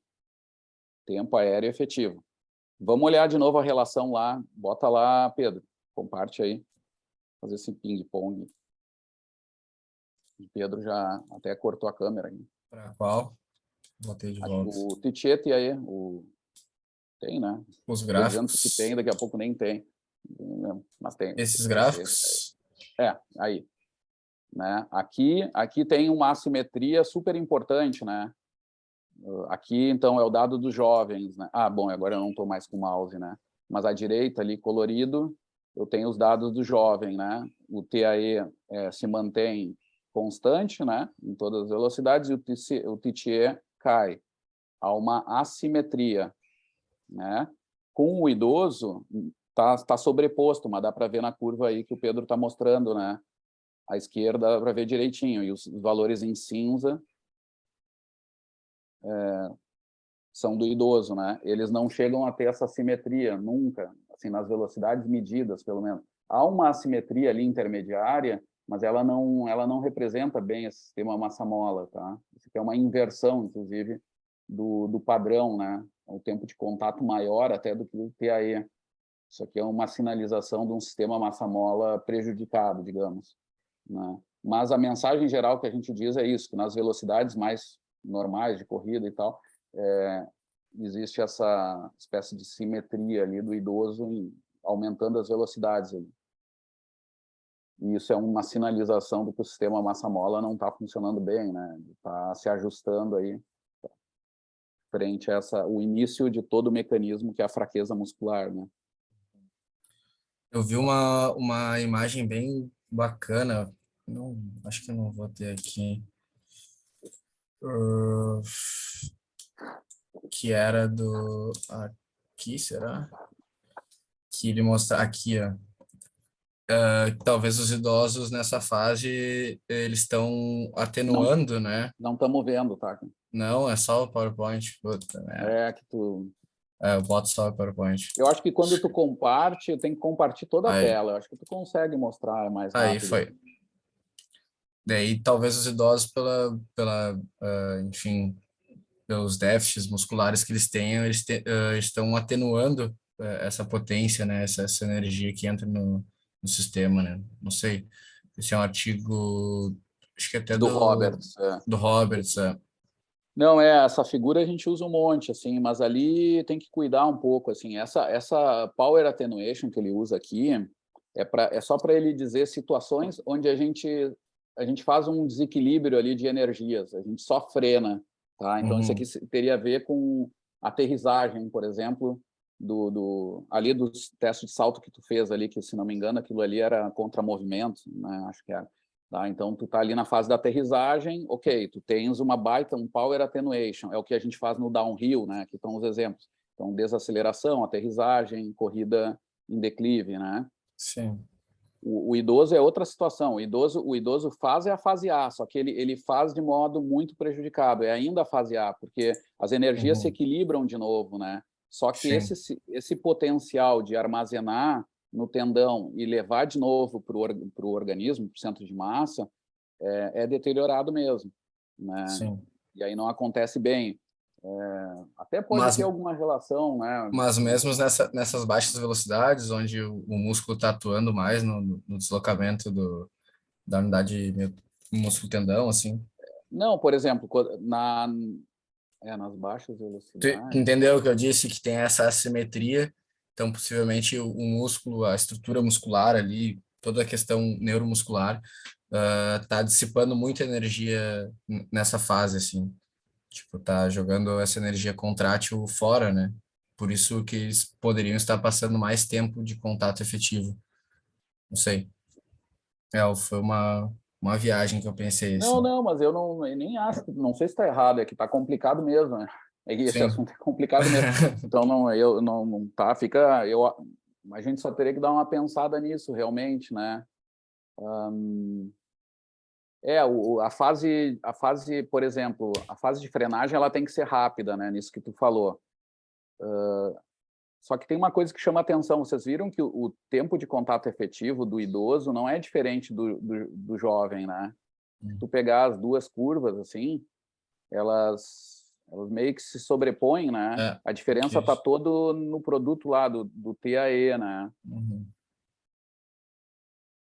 tempo aéreo efetivo. Vamos olhar de novo a relação lá, bota lá, Pedro, comparte aí, fazer esse ping-pong. O Pedro já até cortou a câmera aí. Para qual? Botei de volta. O Tichete aí, tem, né? Os Tô gráficos. dizendo que tem, daqui a pouco nem tem. Mas tem. Esses gráficos. Aí. Né? Aqui tem uma assimetria super importante, né? Aqui, então, é o dado dos jovens, né? Bom, agora eu não estou mais com o mouse, né? Mas à direita, ali, colorido, eu tenho os dados do jovem, né? O TAE se mantém constante, né? Em todas as velocidades, e o TTE cai. Há uma assimetria, né? Com o idoso, tá sobreposto, mas dá para ver na curva aí que o Pedro está mostrando, né? À esquerda dá para ver direitinho, e os valores em cinza são do idoso, né? Eles não chegam a ter essa simetria nunca, assim, nas velocidades medidas, pelo menos. Há uma assimetria ali intermediária, mas ela não representa bem esse sistema massa-mola, tá? Isso aqui é uma inversão, inclusive, do padrão, né? O tempo de contato maior até do que o TAE. Isso aqui é uma sinalização de um sistema massa-mola prejudicado, digamos, né? Mas a mensagem geral que a gente diz é isso, que nas velocidades mais normais de corrida e tal, existe essa espécie de simetria ali do idoso aumentando as velocidades ali. E isso é uma sinalização de que o sistema massa-mola não está funcionando bem, né? Está se ajustando aí frente a o início de todo o mecanismo que é a fraqueza muscular, né? Eu vi uma imagem bem bacana, não, acho que eu não vou ter aqui, que era aqui, será? Que ele mostra aqui, ó. Talvez os idosos nessa fase, eles estão atenuando, né? Não estamos vendo, tá? Não, é só o PowerPoint. Puta, né? Que tu... eu boto só o PowerPoint. Eu acho que quando tu comparte, tem que compartilhar toda a Aí. tela. Eu acho que tu consegue mostrar mais Aí, rápido. foi. Daí, talvez os idosos, enfim, pelos déficits musculares que eles tenham, eles estão atenuando essa potência, né? Essa energia que entra no sistema, né? Não sei. Esse é um artigo, acho que até do Roberts. Do Roberts, Não, essa figura a gente usa um monte, assim, mas ali tem que cuidar um pouco, assim. Essa Power Attenuation que ele usa aqui é só para ele dizer situações onde a gente faz um desequilíbrio ali de energias, a gente só frena, tá? Então, isso aqui teria a ver com aterrissagem, por exemplo, ali dos testes de salto que tu fez ali, que, se não me engano, aquilo ali era contra-movimento, né? Acho que era. Tá? Então, tu está ali na fase da aterrissagem, ok, tu tens um Power Attenuation, é o que a gente faz no downhill, né? Aqui estão os exemplos. Então, desaceleração, aterrissagem, corrida em declive, né? Sim. O idoso é outra situação. O idoso faz a fase A, só que ele faz de modo muito prejudicado. É ainda a fase A, porque as energias se equilibram de novo, né? Só que esse potencial de armazenar no tendão e levar de novo para o organismo, para o centro de massa, é deteriorado mesmo, né? Sim. E aí não acontece bem. Até pode ter alguma relação, né? Mas mesmo nessas baixas velocidades, onde o músculo está atuando mais no deslocamento da unidade músculo-tendão, assim. Não, por exemplo, nas baixas velocidades... Tu entendeu o que eu disse? Que tem essa assimetria. Então, possivelmente, o músculo, a estrutura muscular ali, toda a questão neuromuscular, tá dissipando muita energia nessa fase, assim. Tipo, tá jogando essa energia contrátil fora, né? Por isso que eles poderiam estar passando mais tempo de contato efetivo. Não sei. Foi uma viagem que eu pensei, assim. Não, mas eu nem acho, não sei se está errado, é que está complicado mesmo, né? Esse assunto é complicado mesmo. Então, a gente só teria que dar uma pensada nisso, realmente, né? A fase, por exemplo, a fase de frenagem, ela tem que ser rápida, né? Nisso que tu falou. Só que tem uma coisa que chama atenção. Vocês viram que o tempo de contato efetivo do idoso não é diferente do jovem, né? Se tu pegar as duas curvas, assim, elas Elas meio que se sobrepõem, né? A diferença está todo no produto lá do TAE, né?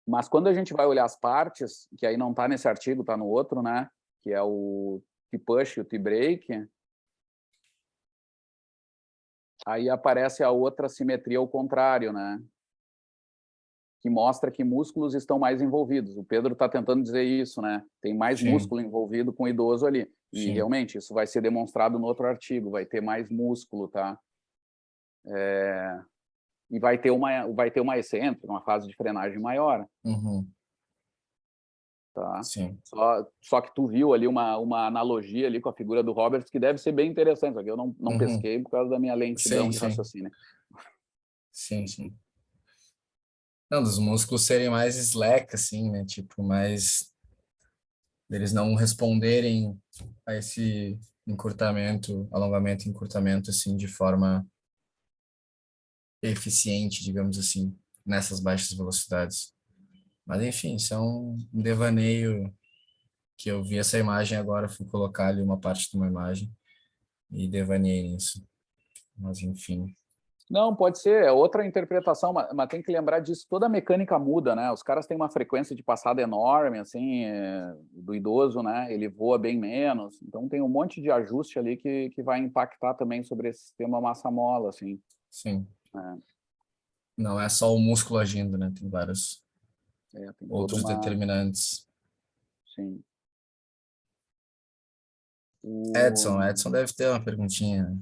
Mas quando a gente vai olhar as partes, que aí não está nesse artigo, está no outro, né? Que é o T-push e o T-break, aí aparece a outra simetria ao contrário, né? Que mostra que músculos estão mais envolvidos. O Pedro está tentando dizer isso, né? Tem mais músculo envolvido com o idoso ali. E realmente isso vai ser demonstrado no outro artigo. Vai ter mais músculo, tá? E vai ter uma excêntrica, uma fase de frenagem maior. Tá? Sim. Só que tu viu ali uma analogia ali com a figura do Roberts que deve ser bem interessante, só que eu não pesquei por causa da minha lentidão de raciocínio. Sim. Não, dos músculos serem mais slack, assim, né? Tipo, mais... Eles não responderem a esse encurtamento, alongamento e encurtamento, assim, de forma eficiente, digamos assim, nessas baixas velocidades. Mas, enfim, isso é um devaneio que eu vi essa imagem agora, fui colocar ali uma parte de uma imagem e devaneei nisso. Mas, enfim... Não, pode ser, é outra interpretação, mas tem que lembrar disso, toda a mecânica muda, né? Os caras têm uma frequência de passada enorme, assim, do idoso, né? Ele voa bem menos, então tem um monte de ajuste ali que vai impactar também sobre esse sistema massa-mola, assim. Sim. Não é só o músculo agindo, né? Tem vários tem outros determinantes. Sim. Edson deve ter uma perguntinha, né?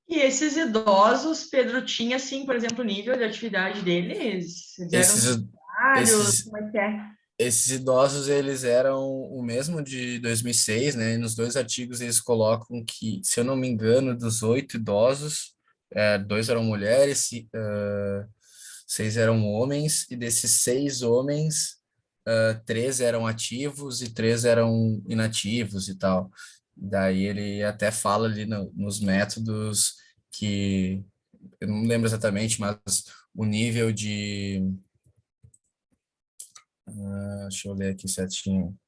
E esses idosos, Pedro, tinha, assim, por exemplo, o nível de atividade deles? Eles eram sedentários? Como é que é? Esses idosos, eles eram o mesmo de 2006, né? E nos dois artigos eles colocam que, se eu não me engano, dos 8 idosos, 2 eram mulheres, 6 eram homens, e desses 6 homens, 3 eram ativos e 3 eram inativos e tal. Daí ele até fala ali nos métodos que, eu não lembro exatamente, mas o nível de... deixa eu ler aqui certinho.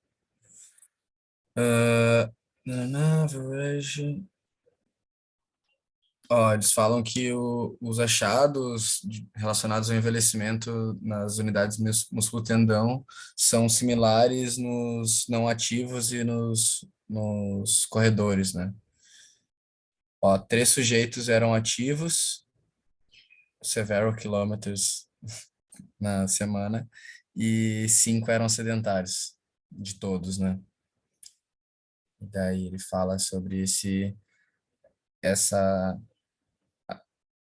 Eles falam que os achados relacionados ao envelhecimento nas unidades músculo-tendão são similares nos não ativos e nos corredores, né? 3 sujeitos eram ativos, several kilometers na semana, e 5 eram sedentários, de todos, né? Daí ele fala sobre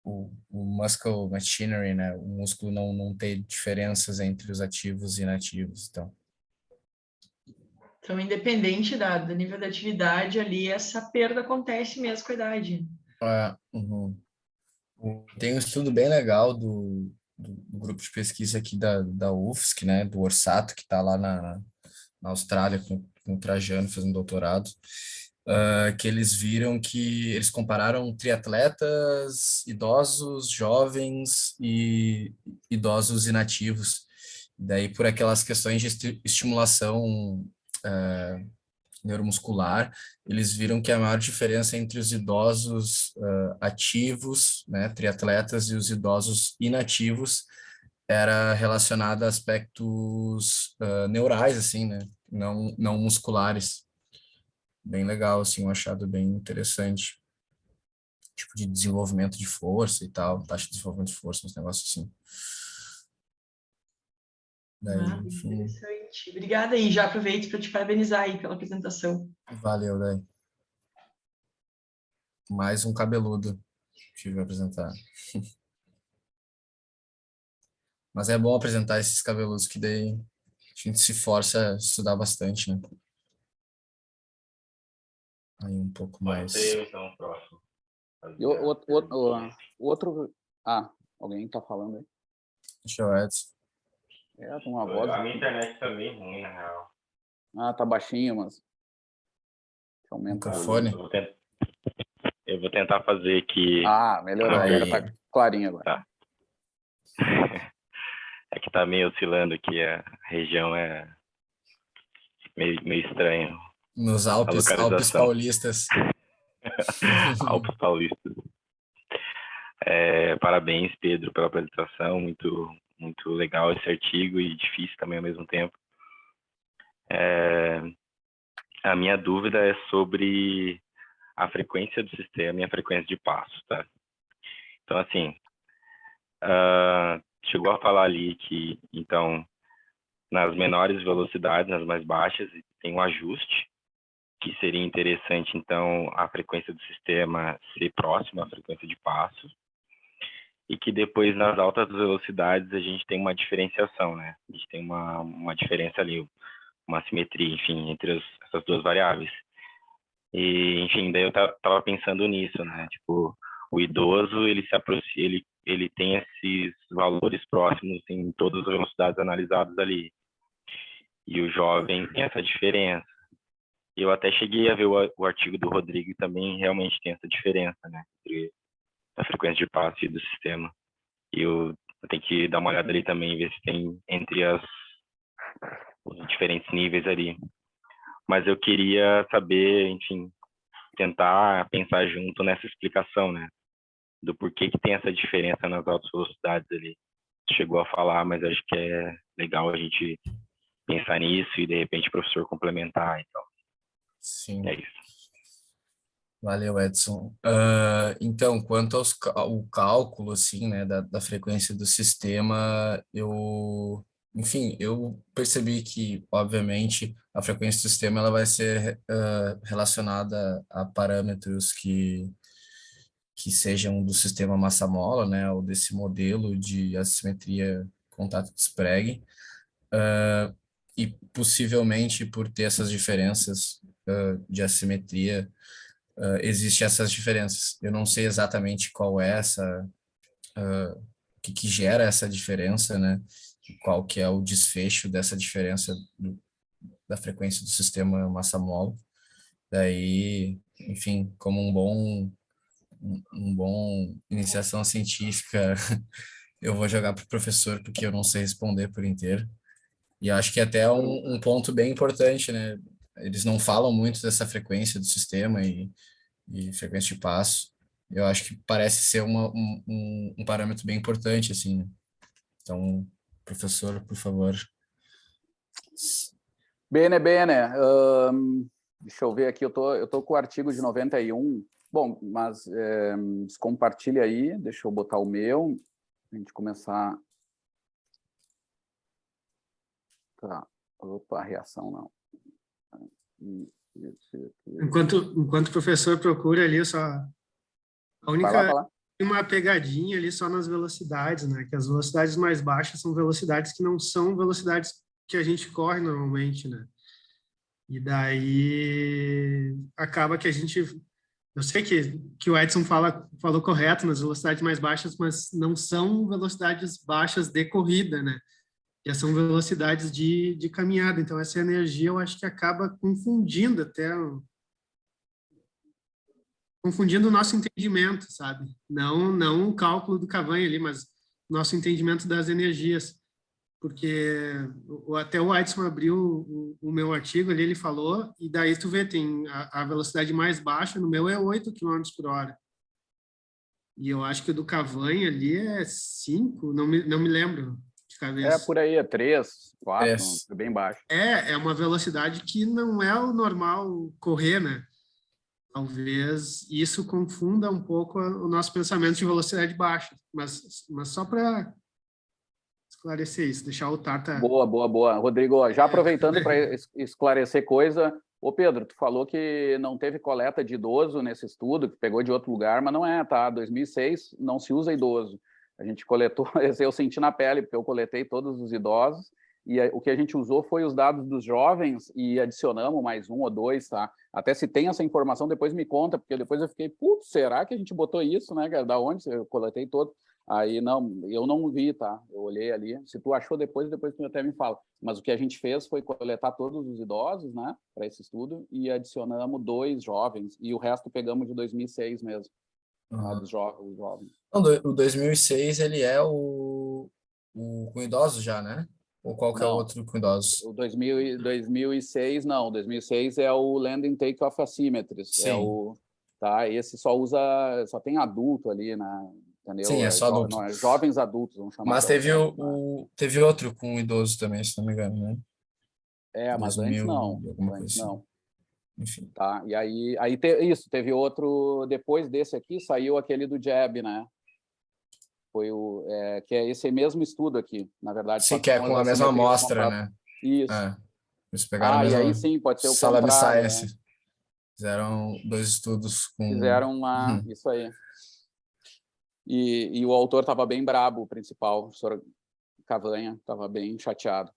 o muscle machinery, né? O músculo não ter diferenças entre os ativos e inativos, então. Então, independente do nível da atividade ali, essa perda acontece mesmo com a idade. Tem um estudo bem legal do grupo de pesquisa aqui da UFSC, né? Do Orsato, que está lá na Austrália com o Trajano fazendo doutorado. Que eles viram que eles compararam triatletas, idosos, jovens e idosos inativos. Daí, por aquelas questões de estimulação neuromuscular, eles viram que a maior diferença entre os idosos ativos, né, triatletas, e os idosos inativos era relacionada a aspectos neurais, assim, né, não musculares. Bem legal, assim, um achado bem interessante. Tipo de desenvolvimento de força e tal, taxa de desenvolvimento de força, uns negócios assim. Daí, enfim. Interessante. Obrigada aí, já aproveito para te parabenizar aí pela apresentação. Valeu, daí. Mais um cabeludo tive a apresentar. Mas é bom apresentar esses cabeludos, que daí a gente se força a estudar bastante, né? Aí um pouco mais. Pode ser, então, próximo. E outro... alguém está falando aí? Deixa eu, Edson. Tem uma voz... A minha internet tá bem ruim, na real. Tá baixinho, mas... Deixa eu aumentar o microfone. Eu vou tentar fazer aqui. Melhorou, agora tá clarinho agora. Tá. É que tá meio oscilando aqui, a região é meio estranho. Nos Alpes paulistas. Alpes Paulistas. Parabéns, Pedro, pela apresentação. Muito, muito legal esse artigo e difícil também ao mesmo tempo. A minha dúvida é sobre a frequência do sistema e a frequência de passo, tá? Então, assim, chegou a falar ali que, então, nas menores velocidades, nas mais baixas, tem um ajuste, que seria interessante, então, a frequência do sistema ser próxima à frequência de passo, e que depois, nas altas velocidades, a gente tem uma diferenciação, né? A gente tem uma diferença ali, uma simetria, enfim, entre essas duas variáveis. E, enfim, daí eu tava pensando nisso, né? Tipo, o idoso, ele se aproxima, ele tem esses valores próximos em todas as velocidades analisadas ali. E o jovem tem essa diferença. Eu até cheguei a ver o artigo do Rodrigo e também realmente tem essa diferença, né? Entre a frequência de passo e do sistema. E eu tenho que dar uma olhada ali também, ver se tem entre os diferentes níveis ali. Mas eu queria saber, enfim, tentar pensar junto nessa explicação, né? Do porquê que tem essa diferença nas altas velocidades ali. Chegou a falar, mas acho que é legal a gente pensar nisso e, de repente, o professor complementar. Então, Sim. é isso. Valeu, Edson. Então, quanto ao cálculo, assim, né, da frequência do sistema, eu percebi que, obviamente, a frequência do sistema ela vai ser relacionada a parâmetros que sejam do sistema massa-mola, né, ou desse modelo de assimetria contato-despregue, e possivelmente por ter essas diferenças de assimetria, existem essas diferenças. Eu não sei exatamente qual é o que gera essa diferença, né? Qual que é o desfecho dessa diferença da frequência do sistema massa-mola. Daí, enfim, como um bom iniciação científica, eu vou jogar para o professor, porque eu não sei responder por inteiro. E acho que até é um ponto bem importante, né? Eles não falam muito dessa frequência do sistema e frequência de passo. Eu acho que parece ser um parâmetro bem importante, assim, né? Então, professor, por favor. Bene. Deixa eu ver aqui, eu tô com o artigo de 91. Bom, mas compartilha aí, deixa eu botar o meu, a gente começar. Tá. Opa, reação não. Enquanto o professor procura ali, só a única Vai lá. uma pegadinha ali só nas velocidades, né? Que as velocidades mais baixas são velocidades que não são velocidades que a gente corre normalmente, né? E daí acaba que a gente... Eu sei que o Edson falou correto nas velocidades mais baixas, mas não são velocidades baixas de corrida, né? Já são velocidades de caminhada. Então, essa energia eu acho que acaba confundindo o nosso entendimento, sabe? Não o cálculo do Cavanha ali, mas nosso entendimento das energias. Porque até o Edson abriu o meu artigo ali, ele falou, e daí tu vê, tem a velocidade mais baixa, no meu é 8 km por hora. E eu acho que o do Cavanha ali é 5, não me lembro de cabeça. Por aí, 3, 4, É bem baixo. É uma velocidade que não é o normal correr, né? Talvez isso confunda um pouco o nosso pensamento de velocidade baixa, mas só para esclarecer isso, deixar o Tata... Boa. Rodrigo, já aproveitando para esclarecer coisa, ô Pedro, tu falou que não teve coleta de idoso nesse estudo, que pegou de outro lugar, mas não é, tá? 2006 não se usa idoso. A gente coletou, eu senti na pele, porque eu coletei todos os idosos, e o que a gente usou foi os dados dos jovens e adicionamos mais 1 ou 2, tá? Até se tem essa informação, depois me conta, porque depois eu fiquei, putz, será que a gente botou isso, né, cara? Da onde? Eu coletei todo. Aí, não, eu não vi, tá? Eu olhei ali. Se tu achou depois tu até me fala. Mas o que a gente fez foi coletar todos os idosos, né, para esse estudo, e adicionamos 2 jovens, e o resto pegamos de 2006 mesmo, dos jovens. Não, o 2006, ele é o com idosos já, né? Ou qualquer outro com idosos? O 2006, não. 2006 é o Landing Take-Off Asymmetries. Sim. tá? Esse só tem adulto ali, né? Entendeu? Sim, é só adulto. Não, jovens adultos, vamos chamar. Mas teve outro com idoso também, se não me engano, né? Mas antes 2000 não. e alguma Antes coisa assim. não. Enfim. Tá? E aí teve outro, depois desse aqui, saiu aquele do Jab, né? Foi que é esse mesmo estudo aqui, na verdade. Sim, que é com a mesma amostra, né? Isso. Eles pegaram a mesma e aí sim, pode ser o Salami contrário. Science. Fizeram 2 estudos com... Fizeram isso aí. E o autor estava bem brabo, o principal, o professor Cavanha, estava bem chateado.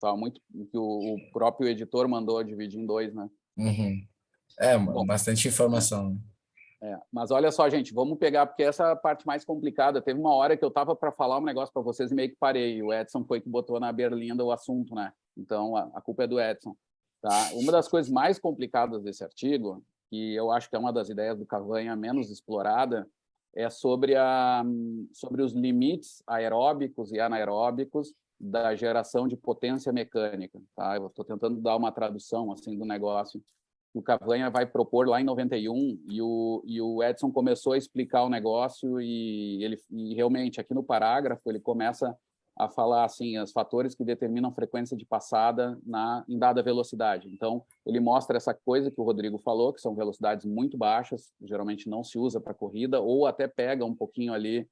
Tava muito, que o próprio editor mandou dividir em 2, né? Bom, bastante informação. Mas olha só, gente, vamos pegar, porque essa é a parte mais complicada. Teve uma hora que eu estava para falar um negócio para vocês e meio que parei. O Edson foi que botou na berlinda o assunto, né? Então, a culpa é do Edson. Tá? Uma das coisas mais complicadas desse artigo, que eu acho que é uma das ideias do Cavanha menos explorada, é sobre os limites aeróbicos e anaeróbicos da geração de potência mecânica. Tá? Eu estou tentando dar uma tradução assim do negócio. O Cavanha vai propor lá em 91 e o Edson começou a explicar o negócio e realmente aqui no parágrafo ele começa a falar assim os fatores que determinam frequência de passada em dada velocidade. Então ele mostra essa coisa que o Rodrigo falou, que são velocidades muito baixas, geralmente não se usa para corrida ou até pega um pouquinho ali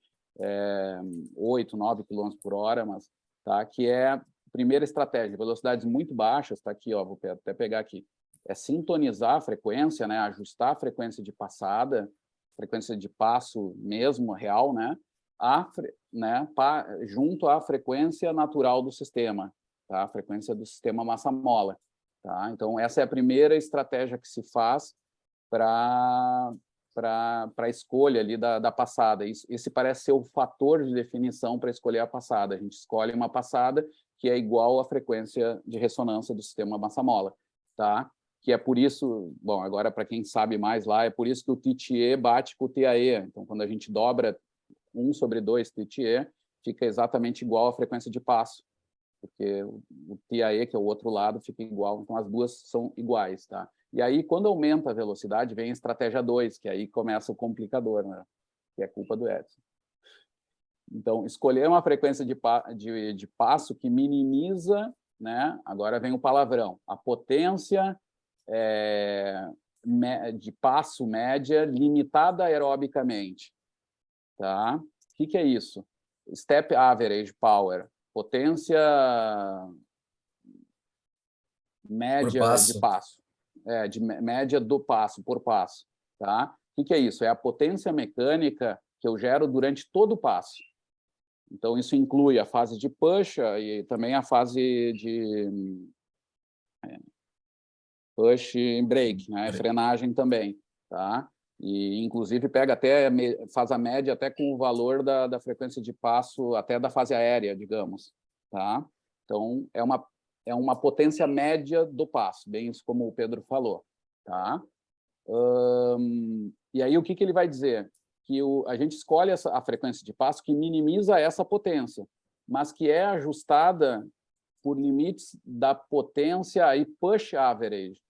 8, 9 km por hora, mas tá, que é a primeira estratégia, velocidades muito baixas, tá aqui, ó, vou até pegar aqui. É sintonizar a frequência, né, ajustar a frequência de passada, frequência de passo mesmo, real, né, junto à frequência natural do sistema, tá? A frequência do sistema massa-mola. Tá? Então, essa é a primeira estratégia que se faz para a escolha ali da passada. Esse parece ser o fator de definição para escolher a passada. A gente escolhe uma passada que é igual à frequência de ressonância do sistema massa-mola. Tá? Que é por isso, bom, agora para quem sabe mais lá, é por isso que o TTE bate com o TAE. Então, quando a gente dobra 1/2 TTE, fica exatamente igual à frequência de passo, porque o TAE, que é o outro lado, fica igual. Então, as duas são iguais. Tá? E aí, quando aumenta a velocidade, vem a estratégia 2, que aí começa o complicador, né? Que é culpa do Edson. Então, escolher uma frequência de passo que minimiza, né? Agora vem o palavrão, a potência de passo média limitada aerobicamente. Tá? O que é isso? Step average power, potência média de passo, de média do passo, por passo. Tá? O que é isso? É a potência mecânica que eu gero durante todo o passo. Então, isso inclui a fase de push e também a fase de push e brake, né? Frenagem também. Tá? E, inclusive, faz a média até com o valor da frequência de passo, até da fase aérea, digamos. Tá? Então, é uma potência média do passo, bem isso como o Pedro falou. Tá? E aí, o que ele vai dizer? Que a gente escolhe a frequência de passo que minimiza essa potência, mas que é ajustada por limites da potência aí push average.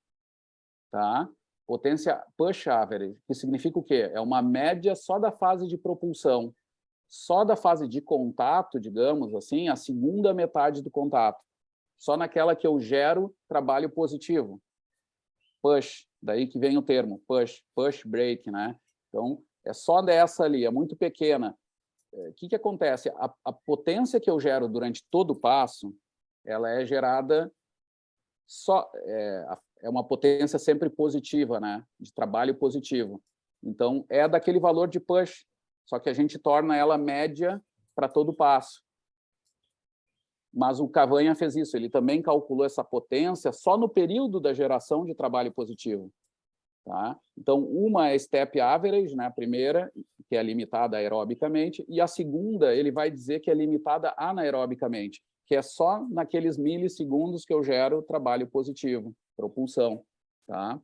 Tá? Potência push average, que significa o quê? É uma média só da fase de propulsão, só da fase de contato, digamos assim, a segunda metade do contato. Só naquela que eu gero trabalho positivo. Push, daí que vem o termo, push brake, né? Então, é só dessa ali, é muito pequena. O que acontece? A potência que eu gero durante todo o passo, ela é gerada é uma potência sempre positiva, né? De trabalho positivo. Então, é daquele valor de push, só que a gente torna ela média para todo o passo. Mas o Cavanha fez isso, ele também calculou essa potência só no período da geração de trabalho positivo. Tá? Então, uma é step average, né? A primeira, que é limitada aerobicamente, e a segunda, ele vai dizer que é limitada anaerobicamente, que é só naqueles milissegundos que eu gero trabalho positivo, propulsão. Tá?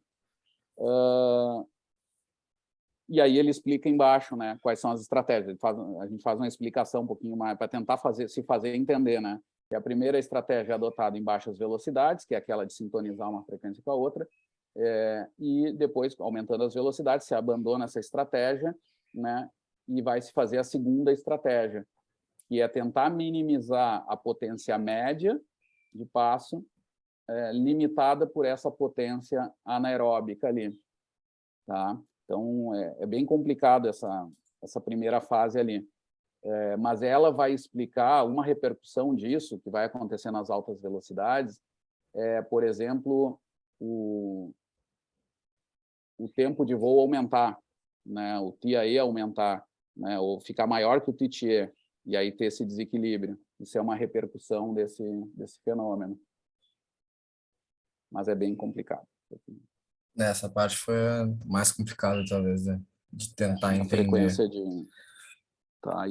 E aí ele explica embaixo, né, quais são as estratégias. A gente faz uma explicação um pouquinho mais para tentar se fazer entender, né? Que a primeira estratégia é adotada em baixas velocidades, que é aquela de sintonizar uma frequência com a outra. e depois, aumentando as velocidades, se abandona essa estratégia, né, e vai se fazer a segunda estratégia, que é tentar minimizar a potência média de passo, limitada por essa potência anaeróbica ali. Tá? Então, é bem complicado essa primeira fase ali. Mas ela vai explicar uma repercussão disso, que vai acontecer nas altas velocidades, por exemplo, o tempo de voo aumentar, né? O TIE aumentar, né? Ou ficar maior que o TTE, e aí ter esse desequilíbrio. Isso é uma repercussão desse fenômeno. Mas é bem complicado. Essa parte foi a mais complicada, talvez, né? De tentar entender. Frequência de... Tá,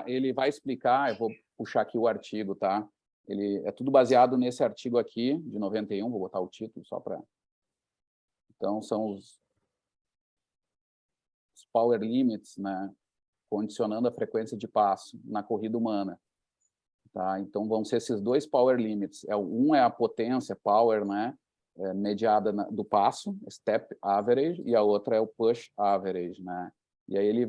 ele vai explicar, eu vou puxar aqui o artigo, tá? Ele é tudo baseado nesse artigo aqui, de 91, vou botar o título só para... Então, são os power limits, né? Condicionando a frequência de passo na corrida humana. Tá? Então, vão ser esses dois power limits. Um é a potência, power, né? Mediada do passo, step average, e a outra é o push average, né? E aí ele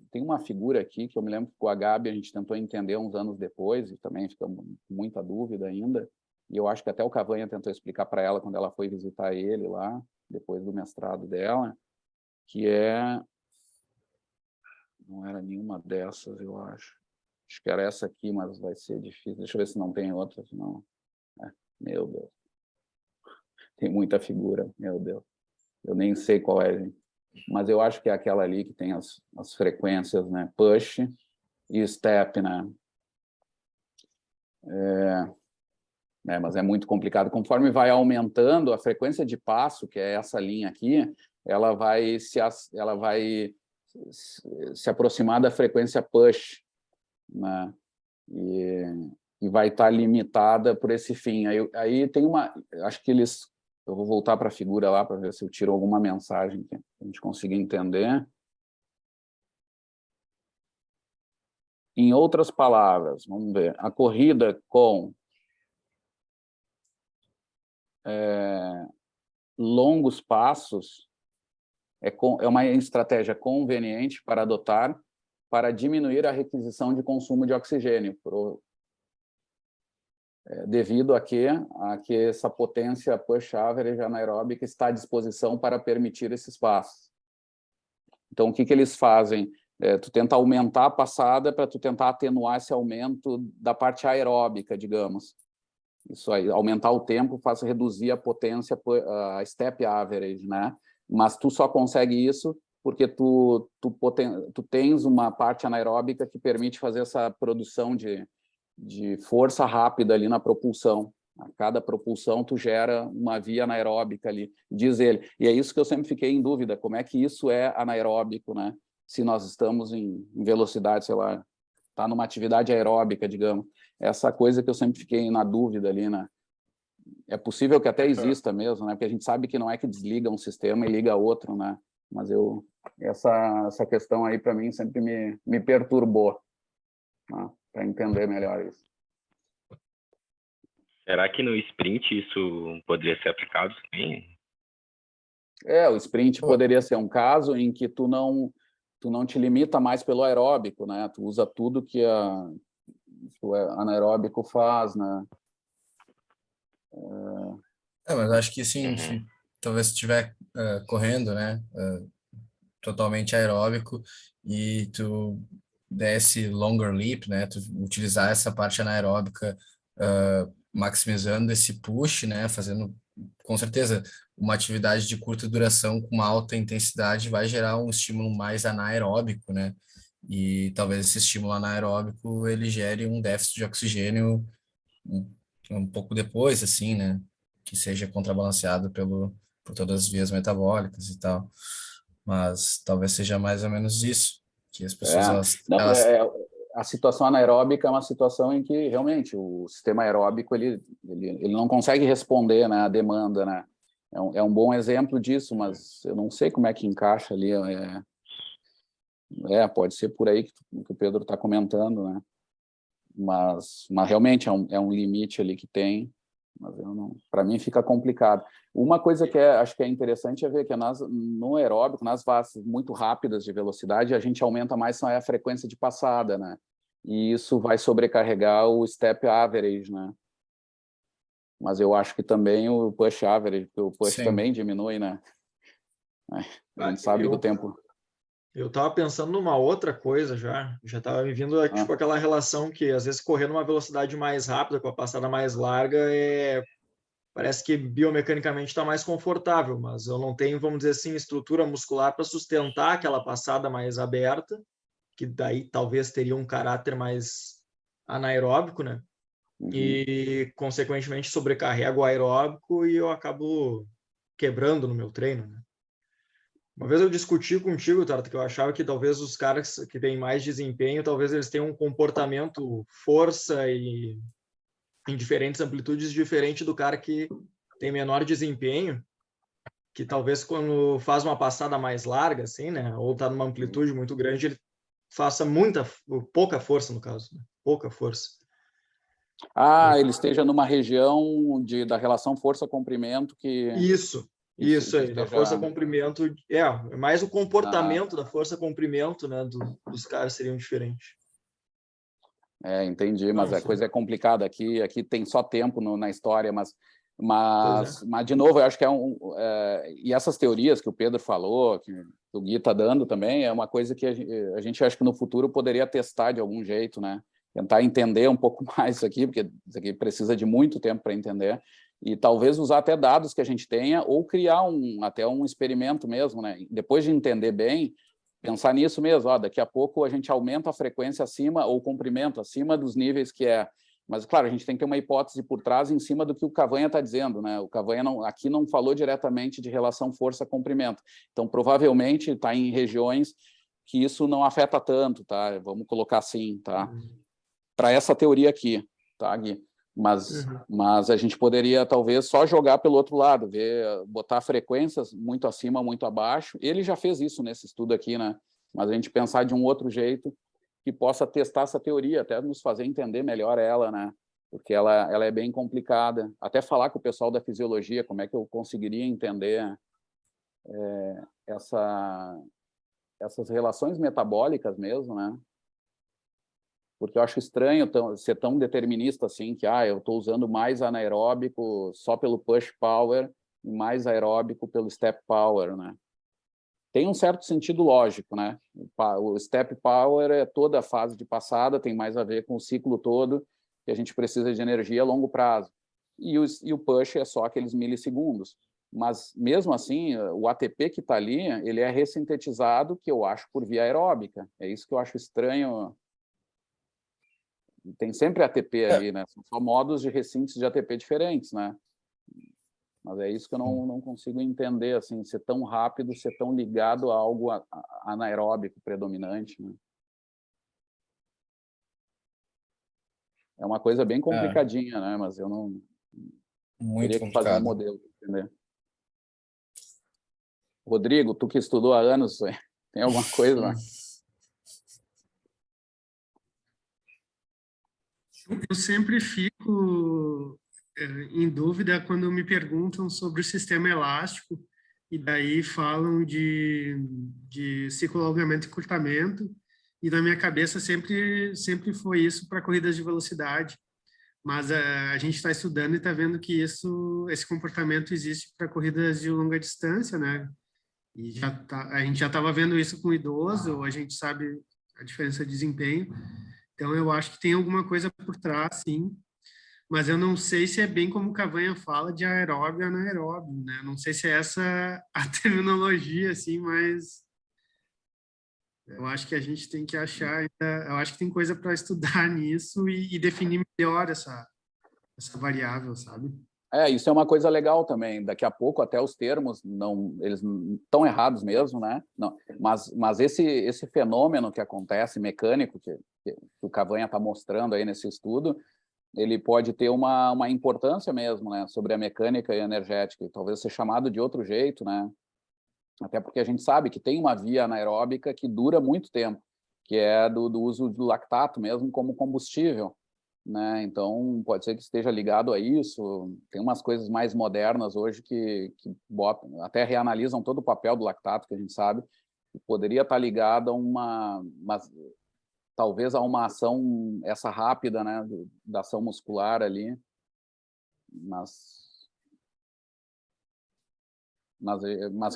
tem uma figura aqui que eu me lembro que com a Gabi a gente tentou entender uns anos depois, e também fica muita dúvida ainda, e eu acho que até o Cavanha tentou explicar para ela quando ela foi visitar ele lá, depois do mestrado dela, que não era nenhuma dessas, eu acho. Acho que era essa aqui, mas vai ser difícil. Deixa eu ver se não tem outras, não. Meu Deus. Tem muita figura, meu Deus. Eu nem sei qual é, gente. Mas eu acho que é aquela ali que tem as frequências, né? Push e step, né? Mas é muito complicado. Conforme vai aumentando a frequência de passo, que é essa linha aqui, ela vai se aproximar da frequência push, né? E vai estar limitada por esse fim. Aí tem acho que eu vou voltar para a figura lá para ver se eu tiro alguma mensagem que a gente consiga entender. Em outras palavras, vamos ver, a corrida com longos passos é uma estratégia conveniente para adotar para diminuir a requisição de consumo de oxigênio, devido a que essa potência push average anaeróbica está à disposição para permitir esses passos. Então, o que eles fazem? Tu tenta aumentar a passada para tu tentar atenuar esse aumento da parte aeróbica, digamos. Isso aí, aumentar o tempo faz reduzir a potência, a step average, né? Mas tu só consegue isso porque tu tens uma parte anaeróbica que permite fazer essa produção de força rápida ali na propulsão. A cada propulsão tu gera uma via anaeróbica ali, diz ele. E é isso que eu sempre fiquei em dúvida, como é que isso é anaeróbico, né? Se nós estamos em velocidade, sei lá, está numa atividade aeróbica, digamos. Essa coisa que eu sempre fiquei na dúvida ali, né? É possível que até exista mesmo, né? Porque a gente sabe que não é que desliga um sistema e liga outro, né? Mas essa questão aí, para mim, sempre me perturbou, né? Para entender melhor isso. Será que no sprint isso poderia ser aplicado também? O sprint poderia ser um caso em que tu não te limita mais pelo aeróbico, né? Tu usa tudo que o anaeróbico faz, né? Mas acho que sim, talvez se estiver correndo, né? Totalmente aeróbico e tu desse longer leap, né? Tu utilizar essa parte anaeróbica maximizando esse push, né? Fazendo, com certeza, uma atividade de curta duração com uma alta intensidade vai gerar um estímulo mais anaeróbico, né? E talvez esse estímulo anaeróbico ele gere um déficit de oxigênio um pouco depois, assim, né? Que seja contrabalanceado por todas as vias metabólicas e tal. Mas talvez seja mais ou menos isso, que as pessoas... A situação anaeróbica é uma situação em que, realmente, o sistema aeróbico ele não consegue responder, né, à demanda, né? É um bom exemplo disso, mas eu não sei como é que encaixa ali. Pode ser por aí que o Pedro está comentando, né? Mas realmente é um limite ali que tem. mas para mim fica complicado. Uma coisa que acho que é interessante é ver que no aeróbico, nas fases muito rápidas de velocidade, a gente aumenta mais a frequência de passada, né? E isso vai sobrecarregar o step average, né? Mas eu acho que também o push average, porque o push também diminui, né? A gente sabe que o tempo... Eu estava pensando numa outra coisa já estava me vindo tipo aquela relação que às vezes correr numa velocidade mais rápida com a passada mais larga parece que biomecanicamente está mais confortável, mas eu não tenho, vamos dizer assim, estrutura muscular para sustentar aquela passada mais aberta, que daí talvez teria um caráter mais anaeróbico, né? E consequentemente sobrecarrego o aeróbico e eu acabo quebrando no meu treino, né? Uma vez eu discuti contigo, Tarta, que eu achava que talvez os caras que têm mais desempenho, talvez eles tenham um comportamento, força e em diferentes amplitudes diferente do cara que tem menor desempenho, que talvez quando faz uma passada mais larga, assim, né, ou está numa amplitude muito grande, ele faça pouca força, no caso, né? Pouca força. Ele esteja numa região da relação força-comprimento que... Isso aí, da força-comprimento. É mais o comportamento da força-comprimento, né, dos caras seriam diferentes. Entendi, mas a coisa é complicada aqui tem só tempo na história, mas de novo, eu acho que e essas teorias que o Pedro falou, que o Gui está dando também, é uma coisa que a gente acha que no futuro poderia testar de algum jeito, né? Tentar entender um pouco mais isso aqui, porque isso aqui precisa de muito tempo para entender, e talvez usar até dados que a gente tenha, ou criar até um experimento mesmo, né? Depois de entender bem, pensar nisso mesmo, daqui a pouco a gente aumenta a frequência acima, ou o comprimento acima dos níveis que é. Mas, claro, a gente tem que ter uma hipótese por trás em cima do que o Cavanha está dizendo, né? O Cavanha aqui não falou diretamente de relação força-comprimento. Então, provavelmente, está em regiões que isso não afeta tanto, tá? Vamos colocar assim, tá? Para essa teoria aqui, tá, Gui? Mas a gente poderia, talvez, só jogar pelo outro lado, botar frequências muito acima, muito abaixo. Ele já fez isso nesse estudo aqui, né? Mas a gente pensar de um outro jeito que possa testar essa teoria, até nos fazer entender melhor ela, né? Porque ela é bem complicada. Até falar com o pessoal da fisiologia, como é que eu conseguiria entender essas relações metabólicas mesmo, né? Porque eu acho estranho ser tão determinista assim, que eu estou usando mais anaeróbico só pelo push power e mais aeróbico pelo step power, né? Tem um certo sentido lógico, né? O step power é toda a fase de passada, tem mais a ver com o ciclo todo, que a gente precisa de energia a longo prazo. E o push é só aqueles milissegundos. Mas, mesmo assim, o ATP que está ali, ele é ressintetizado, que eu acho, por via aeróbica. É isso que eu acho estranho. Tem sempre ATP ali, né? São só modos de ressíntese de ATP diferentes, né? Mas é isso que eu não consigo entender, assim, ser tão rápido, ser tão ligado a algo anaeróbico predominante, né? É uma coisa bem complicadinha, né? Mas eu não... Muito teria que fazer um modelo, entender. Rodrigo, tu que estudou há anos, tem alguma coisa, né? Eu sempre fico em dúvida quando me perguntam sobre o sistema elástico e daí falam de ciclo alongamento e encurtamento, e na minha cabeça sempre foi isso para corridas de velocidade, mas a gente está estudando e está vendo que esse comportamento existe para corridas de longa distância, né? E a gente já estava vendo isso com o idoso, a gente sabe a diferença de desempenho. Então, eu acho que tem alguma coisa por trás, sim, mas eu não sei se é bem como o Cavanha fala de aeróbio e anaeróbio, né? Não sei se é essa a terminologia, assim, mas eu acho que a gente tem que achar ainda, eu acho que tem coisa para estudar nisso e definir melhor essa variável, sabe? Isso é uma coisa legal também. Daqui a pouco até os termos eles estão errados mesmo, né? Não, mas esse fenômeno que acontece mecânico que o Cavanha está mostrando aí nesse estudo, ele pode ter uma importância mesmo, né? Sobre a mecânica e energética, e talvez ser chamado de outro jeito, né? Até porque a gente sabe que tem uma via anaeróbica que dura muito tempo, que é do uso do lactato mesmo como combustível. né? Então, pode ser que esteja ligado a isso. Tem umas coisas mais modernas hoje que botam, até reanalisam todo o papel do lactato, que a gente sabe, que poderia estar ligado a talvez a uma ação, essa rápida, né, da ação muscular ali, mas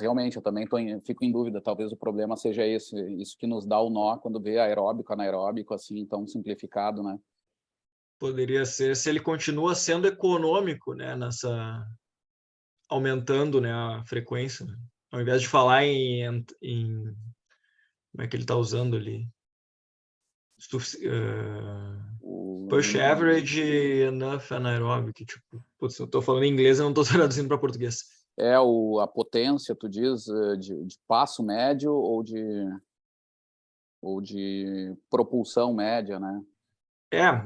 realmente eu também fico em dúvida, talvez o problema seja isso que nos dá o nó quando vê aeróbico, anaeróbico, assim, tão simplificado, né? Poderia ser se ele continua sendo econômico, né, aumentando, né, a frequência, né? Ao invés de falar em como é que ele está usando ali? Push average enough anaerobic, tipo, putz, eu estou falando em inglês e não estou traduzindo para português. A potência, tu diz, de passo médio ou de propulsão média, né?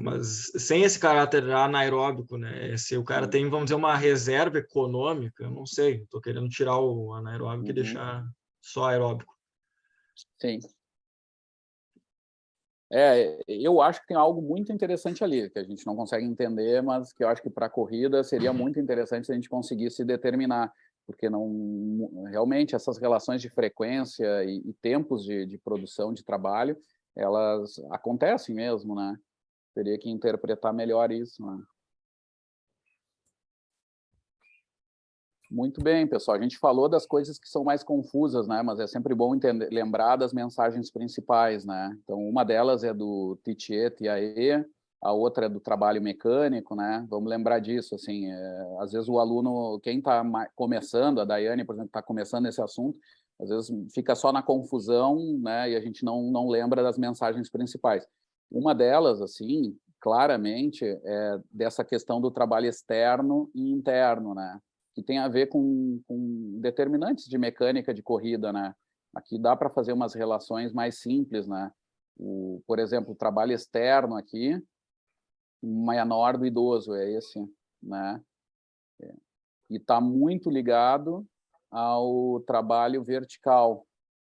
Mas sem esse caráter anaeróbico, né? Se o cara tem, vamos dizer, uma reserva econômica, eu não sei, estou querendo tirar o anaeróbico e deixar só aeróbico. Sim. Eu acho que tem algo muito interessante ali, que a gente não consegue entender, mas que eu acho que para a corrida seria muito interessante se a gente conseguisse determinar, porque realmente essas relações de frequência e tempos de produção de trabalho, elas acontecem mesmo, né? Teria que interpretar melhor isso, né? Muito bem, pessoal. A gente falou das coisas que são mais confusas, né? Mas é sempre bom lembrar das mensagens principais, né? Então, uma delas é do Tiet-TAE, a outra é do trabalho mecânico, né? Vamos lembrar disso, assim. Às vezes o aluno, quem está começando, a Daiane, por exemplo, está começando esse assunto, às vezes fica só na confusão, né? E a gente não lembra das mensagens principais. Uma delas, assim, claramente, é dessa questão do trabalho externo e interno, né? Que tem a ver com determinantes de mecânica de corrida, né? Aqui dá para fazer umas relações mais simples, né? Por exemplo, o trabalho externo aqui, menor do idoso, é esse, né? E está muito ligado ao trabalho vertical.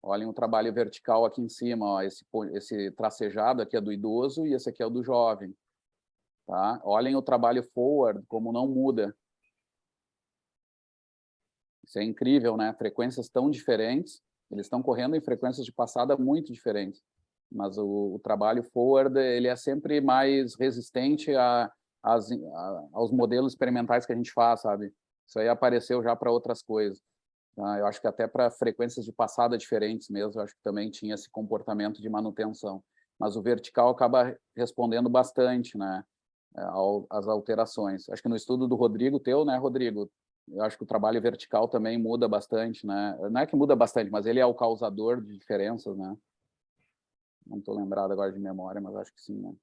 Olhem o trabalho vertical aqui em cima, ó, esse tracejado aqui é do idoso e esse aqui é o do jovem. Tá? Olhem o trabalho forward, como não muda. Isso é incrível, né? Frequências tão diferentes, eles estão correndo em frequências de passada muito diferentes. Mas o trabalho forward, ele é sempre mais resistente aos modelos experimentais que a gente faz, sabe? Isso aí apareceu já para outras coisas. Eu acho que até para frequências de passada diferentes mesmo, eu acho que também tinha esse comportamento de manutenção. Mas o vertical acaba respondendo bastante, né, às alterações. Acho que no estudo do Rodrigo, né, Rodrigo? Eu acho que o trabalho vertical também muda bastante, né? Não é que muda bastante, mas ele é o causador de diferenças, né? Não estou lembrado agora de memória, mas acho que sim, né?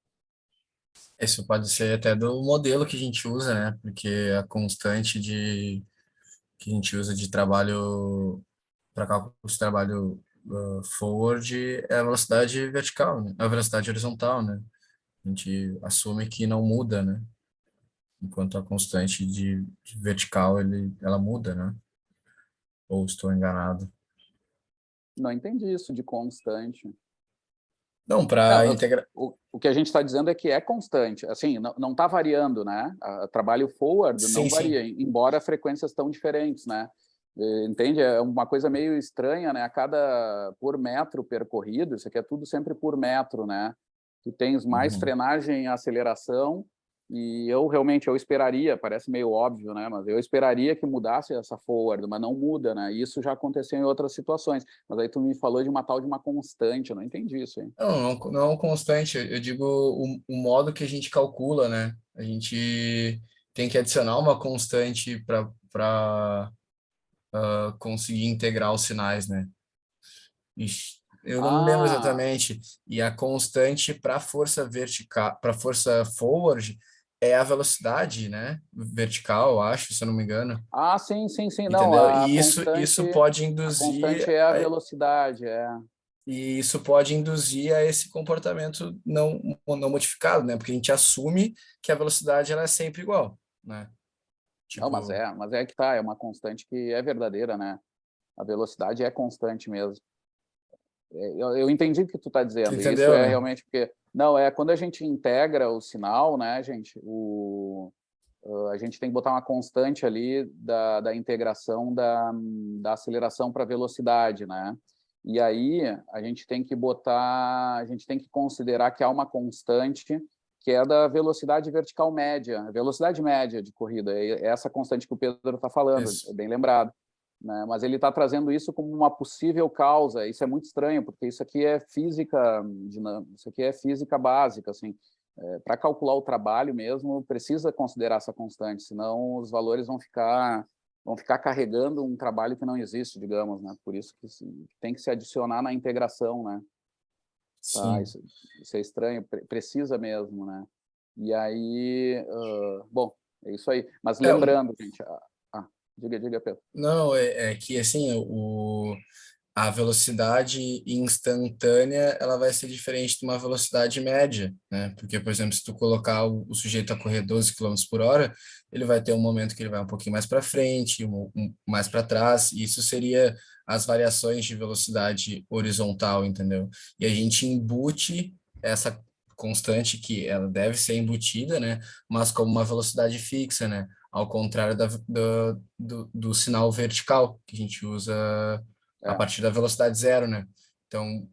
Isso pode ser até do modelo que a gente usa, né? Porque a constante que a gente usa de trabalho para cálculo de trabalho forward é a velocidade vertical, né? A velocidade horizontal, né? A gente assume que não muda, né? Enquanto a constante de vertical ela muda, né? Ou estou enganado? Não entendi isso de constante. Não, para integrar. O que a gente está dizendo é que é constante, assim, não está variando, né? Trabalho forward não varia, embora frequências tão diferentes, né? Entende? É uma coisa meio estranha, né? Por metro percorrido, isso aqui é tudo sempre por metro, né? Tu tens mais frenagem e aceleração, e eu esperaria, parece meio óbvio, né? Mas eu esperaria que mudasse essa forward, mas não muda, né? Isso já aconteceu em outras situações. Mas aí tu me falou de uma constante, eu não entendi isso aí. Não é um constante, eu digo o modo que a gente calcula, né? A gente tem que adicionar uma constante para conseguir integrar os sinais, né? Eu não me lembro exatamente. E a constante para força vertical, para força forward é a velocidade, né? Vertical, eu acho, se eu não me engano. Sim. Entendeu? Não, E isso pode induzir. A constante é a velocidade, E isso pode induzir a esse comportamento não modificado, né? Porque a gente assume que a velocidade ela é sempre igual, né? Não, mas é que tá, é uma constante que é verdadeira, né? A velocidade é constante mesmo. Eu entendi o que tu está dizendo. Entendeu, isso é né? realmente porque... Não, é quando a gente integra o sinal, né, gente, a gente tem que botar uma constante ali da integração da aceleração para velocidade, né? E aí a gente tem que considerar que há uma constante que é da velocidade vertical média, a velocidade média de corrida. É essa constante que o Pedro está falando, Isso. é bem lembrado. Né? Mas ele está trazendo isso como uma possível causa. Isso é muito estranho, porque isso aqui é física dinâmica, isso aqui é física básica, assim. Para calcular o trabalho mesmo, precisa considerar essa constante, senão os valores vão ficar carregando um trabalho que não existe, digamos, né? Por isso que tem que se adicionar na integração, né? Tá? Isso é estranho, precisa mesmo, né? E aí, bom, é isso aí. Mas lembrando, gente, diga, Pedro. Não, é que assim, a velocidade instantânea ela vai ser diferente de uma velocidade média, né? Porque, por exemplo, se tu colocar o sujeito a correr 12 quilômetros por hora, ele vai ter um momento que ele vai um pouquinho mais para frente, mais para trás, e isso seria as variações de velocidade horizontal, entendeu? E a gente embute essa constante que ela deve ser embutida, né? Mas como uma velocidade fixa, né? Ao contrário do sinal vertical, que a gente usa a partir da velocidade zero, né? Então,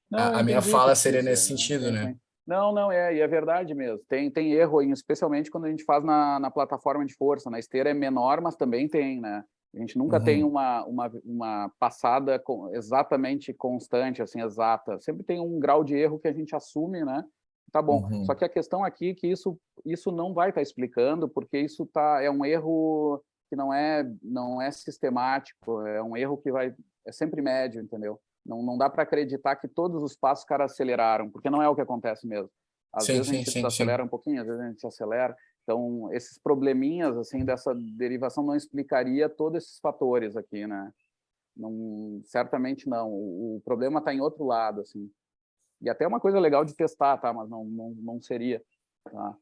Não, eu a minha entendi o que fala tu seria quis nesse dizer, né? sentido, né? Não, e é verdade mesmo. Tem erro, especialmente quando a gente faz na plataforma de força. Na esteira é menor, mas também tem, né? A gente nunca tem uma passada exatamente constante, assim, exata. Sempre tem um grau de erro que a gente assume, né? Tá bom. Só que a questão aqui é que isso não vai estar explicando, porque é um erro que não é sistemático, é um erro que é sempre médio, entendeu? Não dá para acreditar que todos os passos os caras aceleraram, porque não é o que acontece mesmo. Às vezes a gente desacelera um pouquinho, às vezes a gente acelera. Então, esses probleminhas assim dessa derivação não explicaria todos esses fatores aqui, né? Não, certamente não. O problema está em outro lado, assim. E até é uma coisa legal de testar, tá? Mas não seria, tá?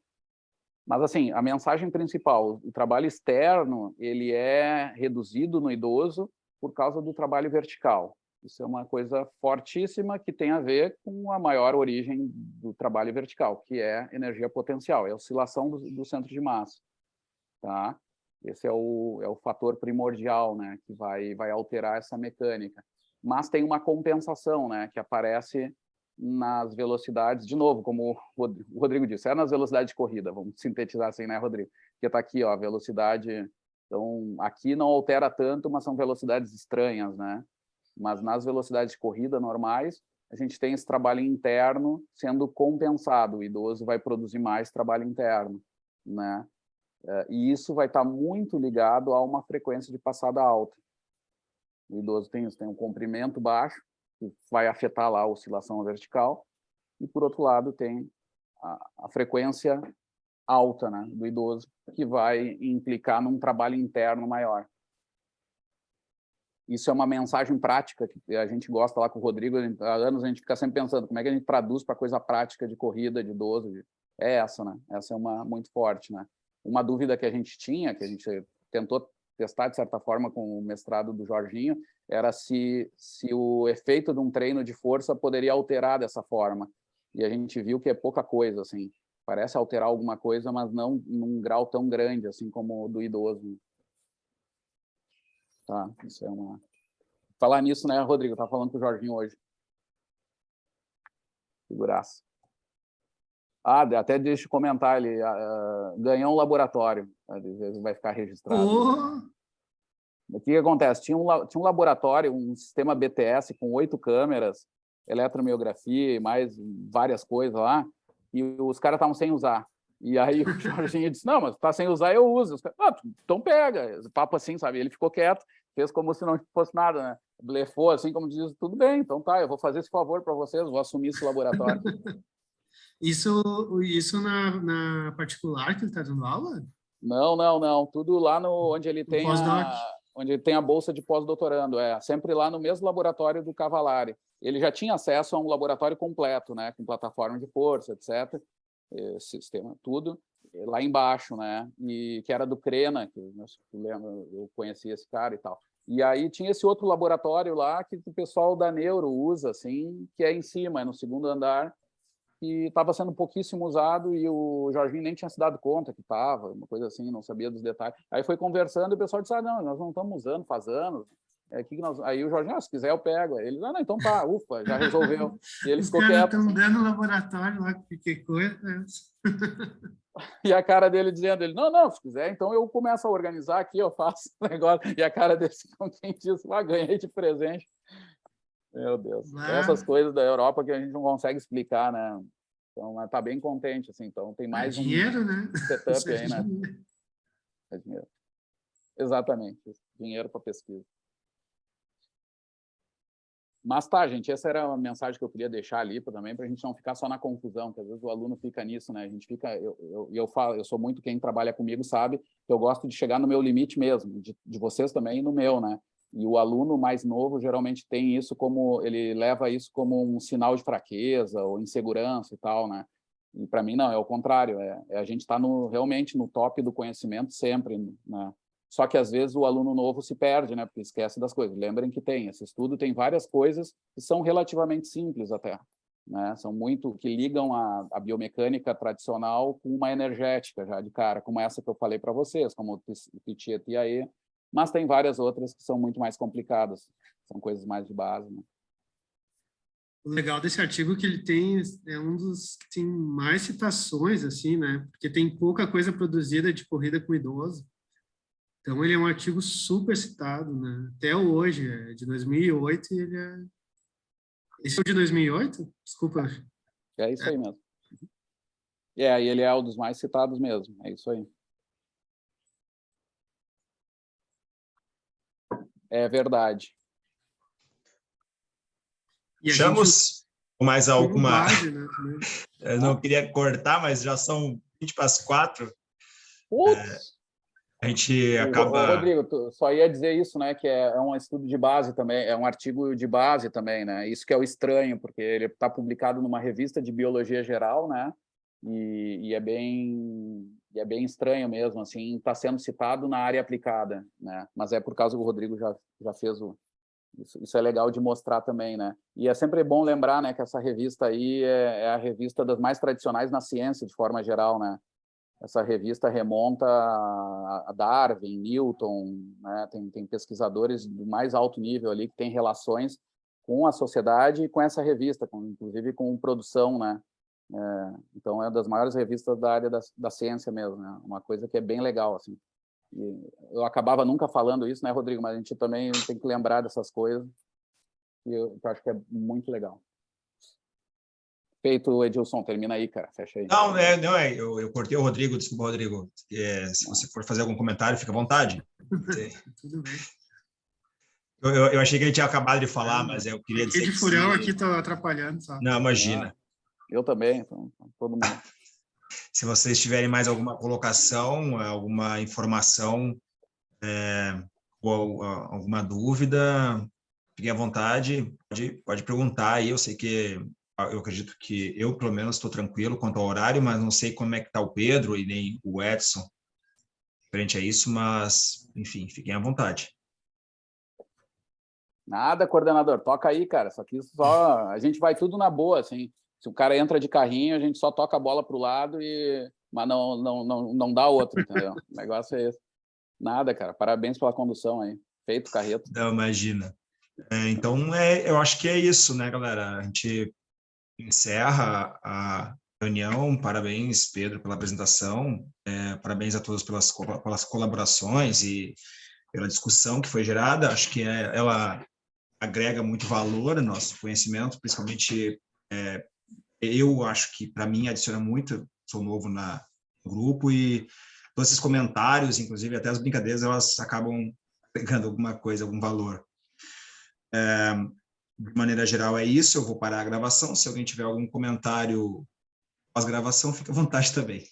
Mas, assim, a mensagem principal, o trabalho externo, ele é reduzido no idoso por causa do trabalho vertical. Isso é uma coisa fortíssima que tem a ver com a maior origem do trabalho vertical, que é energia potencial, é a oscilação do centro de massa, tá? Esse é o fator primordial, né, que vai alterar essa mecânica. Mas tem uma compensação, né, que aparece nas velocidades, de novo, como o Rodrigo disse, nas velocidades de corrida, vamos sintetizar assim, né, Rodrigo? Que está aqui, ó, a velocidade... Então, aqui não altera tanto, mas são velocidades estranhas, né? Mas nas velocidades de corrida normais, a gente tem esse trabalho interno sendo compensado, o idoso vai produzir mais trabalho interno, né? E isso vai estar muito ligado a uma frequência de passada alta. O idoso tem um comprimento baixo, que vai afetar lá a oscilação vertical, e, por outro lado, tem a frequência alta, né, do idoso, que vai implicar num trabalho interno maior. Isso é uma mensagem prática que a gente gosta lá com o Rodrigo, há anos a gente fica sempre pensando como é que a gente traduz para coisa prática de corrida, de idoso. É essa, né? Essa é uma muito forte, né? Uma dúvida que a gente tinha, que a gente tentou testar de certa forma com o mestrado do Jorginho, era se o efeito de um treino de força poderia alterar dessa forma. E a gente viu que é pouca coisa, assim. Parece alterar alguma coisa, mas não num grau tão grande, assim como o do idoso. Tá, isso é uma... Falar nisso, né, Rodrigo? Eu tava falando com o Jorginho hoje. Figuraça. Até deixa eu comentar, ele ganhou um laboratório, vai ficar registrado. O que acontece? Tinha um laboratório, um sistema BTS com 8 câmeras, eletromiografia e mais várias coisas lá, e os caras estavam sem usar. E aí o Jorginho disse, não, mas tá sem usar, eu uso. Os caras, então pega. Papo assim, sabe? Ele ficou quieto, fez como se não fosse nada, né? Blefou, assim, como diz, tudo bem, então tá, eu vou fazer esse favor para vocês, vou assumir esse laboratório. Isso na particular que ele está dando aula? Não. Tudo lá onde ele tem onde ele tem a bolsa de pós-doutorando. Sempre lá no mesmo laboratório do Cavallari. Ele já tinha acesso a um laboratório completo, né? Com plataforma de força, etc. Sistema, tudo. Lá embaixo, né? E que era do Crena, que eu conheci esse cara e tal. E aí tinha esse outro laboratório lá que o pessoal da Neuro usa, assim, que é em cima, é no segundo andar, que estava sendo pouquíssimo usado e o Jorginho nem tinha se dado conta que estava, uma coisa assim, não sabia dos detalhes. Aí foi conversando e o pessoal disse, não, nós não estamos usando faz anos. Aí o Jorginho, se quiser eu pego. Aí ele, não, então tá, ufa, já resolveu. E ele ficou quieto. Os caras estão dando laboratório lá, que coisa. E a cara dele dizendo, não, se quiser, então eu começo a organizar aqui, eu faço o negócio. E a cara dele, como quem diz, ganhei de presente. Meu Deus. Essas coisas da Europa que a gente não consegue explicar, né? Então, está bem contente, assim. Então, tem mais dinheiro, né? Setup aí, né? É dinheiro. Exatamente. Dinheiro para pesquisa. Mas tá, gente, essa era a mensagem que eu queria deixar ali também, para a gente não ficar só na confusão, que às vezes o aluno fica nisso, né? A gente fica, eu falo, eu sou muito, quem trabalha comigo sabe, que eu gosto de chegar no meu limite mesmo, de vocês também e no meu, né? E o aluno mais novo geralmente tem isso ele leva isso como um sinal de fraqueza ou insegurança e tal, né? E para mim não, é o contrário, a gente está realmente no top do conhecimento sempre, né? Só que às vezes o aluno novo se perde, né? Porque esquece das coisas. Lembrem que esse estudo tem várias coisas que são relativamente simples até, né? São muito que ligam a biomecânica tradicional com uma energética já de cara, como essa que eu falei para vocês, como o TIA-TIAE, mas tem várias outras que são muito mais complicadas, são coisas mais de base, né? O legal desse artigo é que ele é um dos que tem mais citações, assim, né? Porque tem pouca coisa produzida de corrida com idoso. Então, ele é um artigo super citado, né? Até hoje, é de 2008, e ele é... Esse é o de 2008? Desculpa. É isso aí mesmo. E ele é um dos mais citados mesmo, é isso aí. É verdade. Fechamos com mais alguma... Base, né, eu não queria cortar, mas já são 20:04. A gente acaba... Rodrigo, tu só ia dizer isso, né? Que é um estudo de base também, é um artigo de base também, né? Isso que é o estranho, porque ele está publicado numa revista de biologia geral, né? E é bem estranho mesmo, assim, está sendo citado na área aplicada, né? Mas é por causa que o Rodrigo já fez isso é legal de mostrar também, né? E é sempre bom lembrar, né, que essa revista aí é a revista das mais tradicionais na ciência, de forma geral, né? Essa revista remonta a Darwin, Newton, né? Tem pesquisadores do mais alto nível ali que têm relações com a sociedade e com essa revista, inclusive com produção, né? Então, é uma das maiores revistas da área da ciência mesmo, né? Uma coisa que é bem legal, assim. E eu acabava nunca falando isso, né, Rodrigo? Mas a gente também tem que lembrar dessas coisas, e eu acho que é muito legal. Feito, Edilson, termina aí, cara, fecha aí. Não, eu cortei o Rodrigo, desculpa, Rodrigo. Se você for fazer algum comentário, fica à vontade. Tudo bem. Eu achei que ele tinha acabado de falar, mas eu queria dizer de que... furão aqui está atrapalhando, sabe? Não, imagina. Eu também, então, todo mundo. Se vocês tiverem mais alguma colocação, alguma informação ou alguma dúvida, fiquem à vontade, pode perguntar aí. Eu sei que eu acredito que eu, pelo menos, estou tranquilo quanto ao horário, mas não sei como é que está o Pedro e nem o Edson frente a isso, mas, enfim, fiquem à vontade. Nada, coordenador, toca aí, cara. Só que a gente vai tudo na boa, assim. Se o cara entra de carrinho, a gente só toca a bola para o lado, mas não dá outro, entendeu? O negócio é esse. Nada, cara. Parabéns pela condução aí. Feito, Carreto. Não, imagina. Então, eu acho que é isso, né, galera? A gente encerra a reunião. Parabéns, Pedro, pela apresentação. Parabéns a todos pelas colaborações e pela discussão que foi gerada. Acho que ela agrega muito valor ao nosso conhecimento, principalmente... eu acho que, para mim, adiciona muito. Sou novo no grupo e todos esses comentários, inclusive até as brincadeiras, elas acabam agregando alguma coisa, algum valor. De maneira geral, é isso. Eu vou parar a gravação. Se alguém tiver algum comentário pós-gravação, fica à vontade também.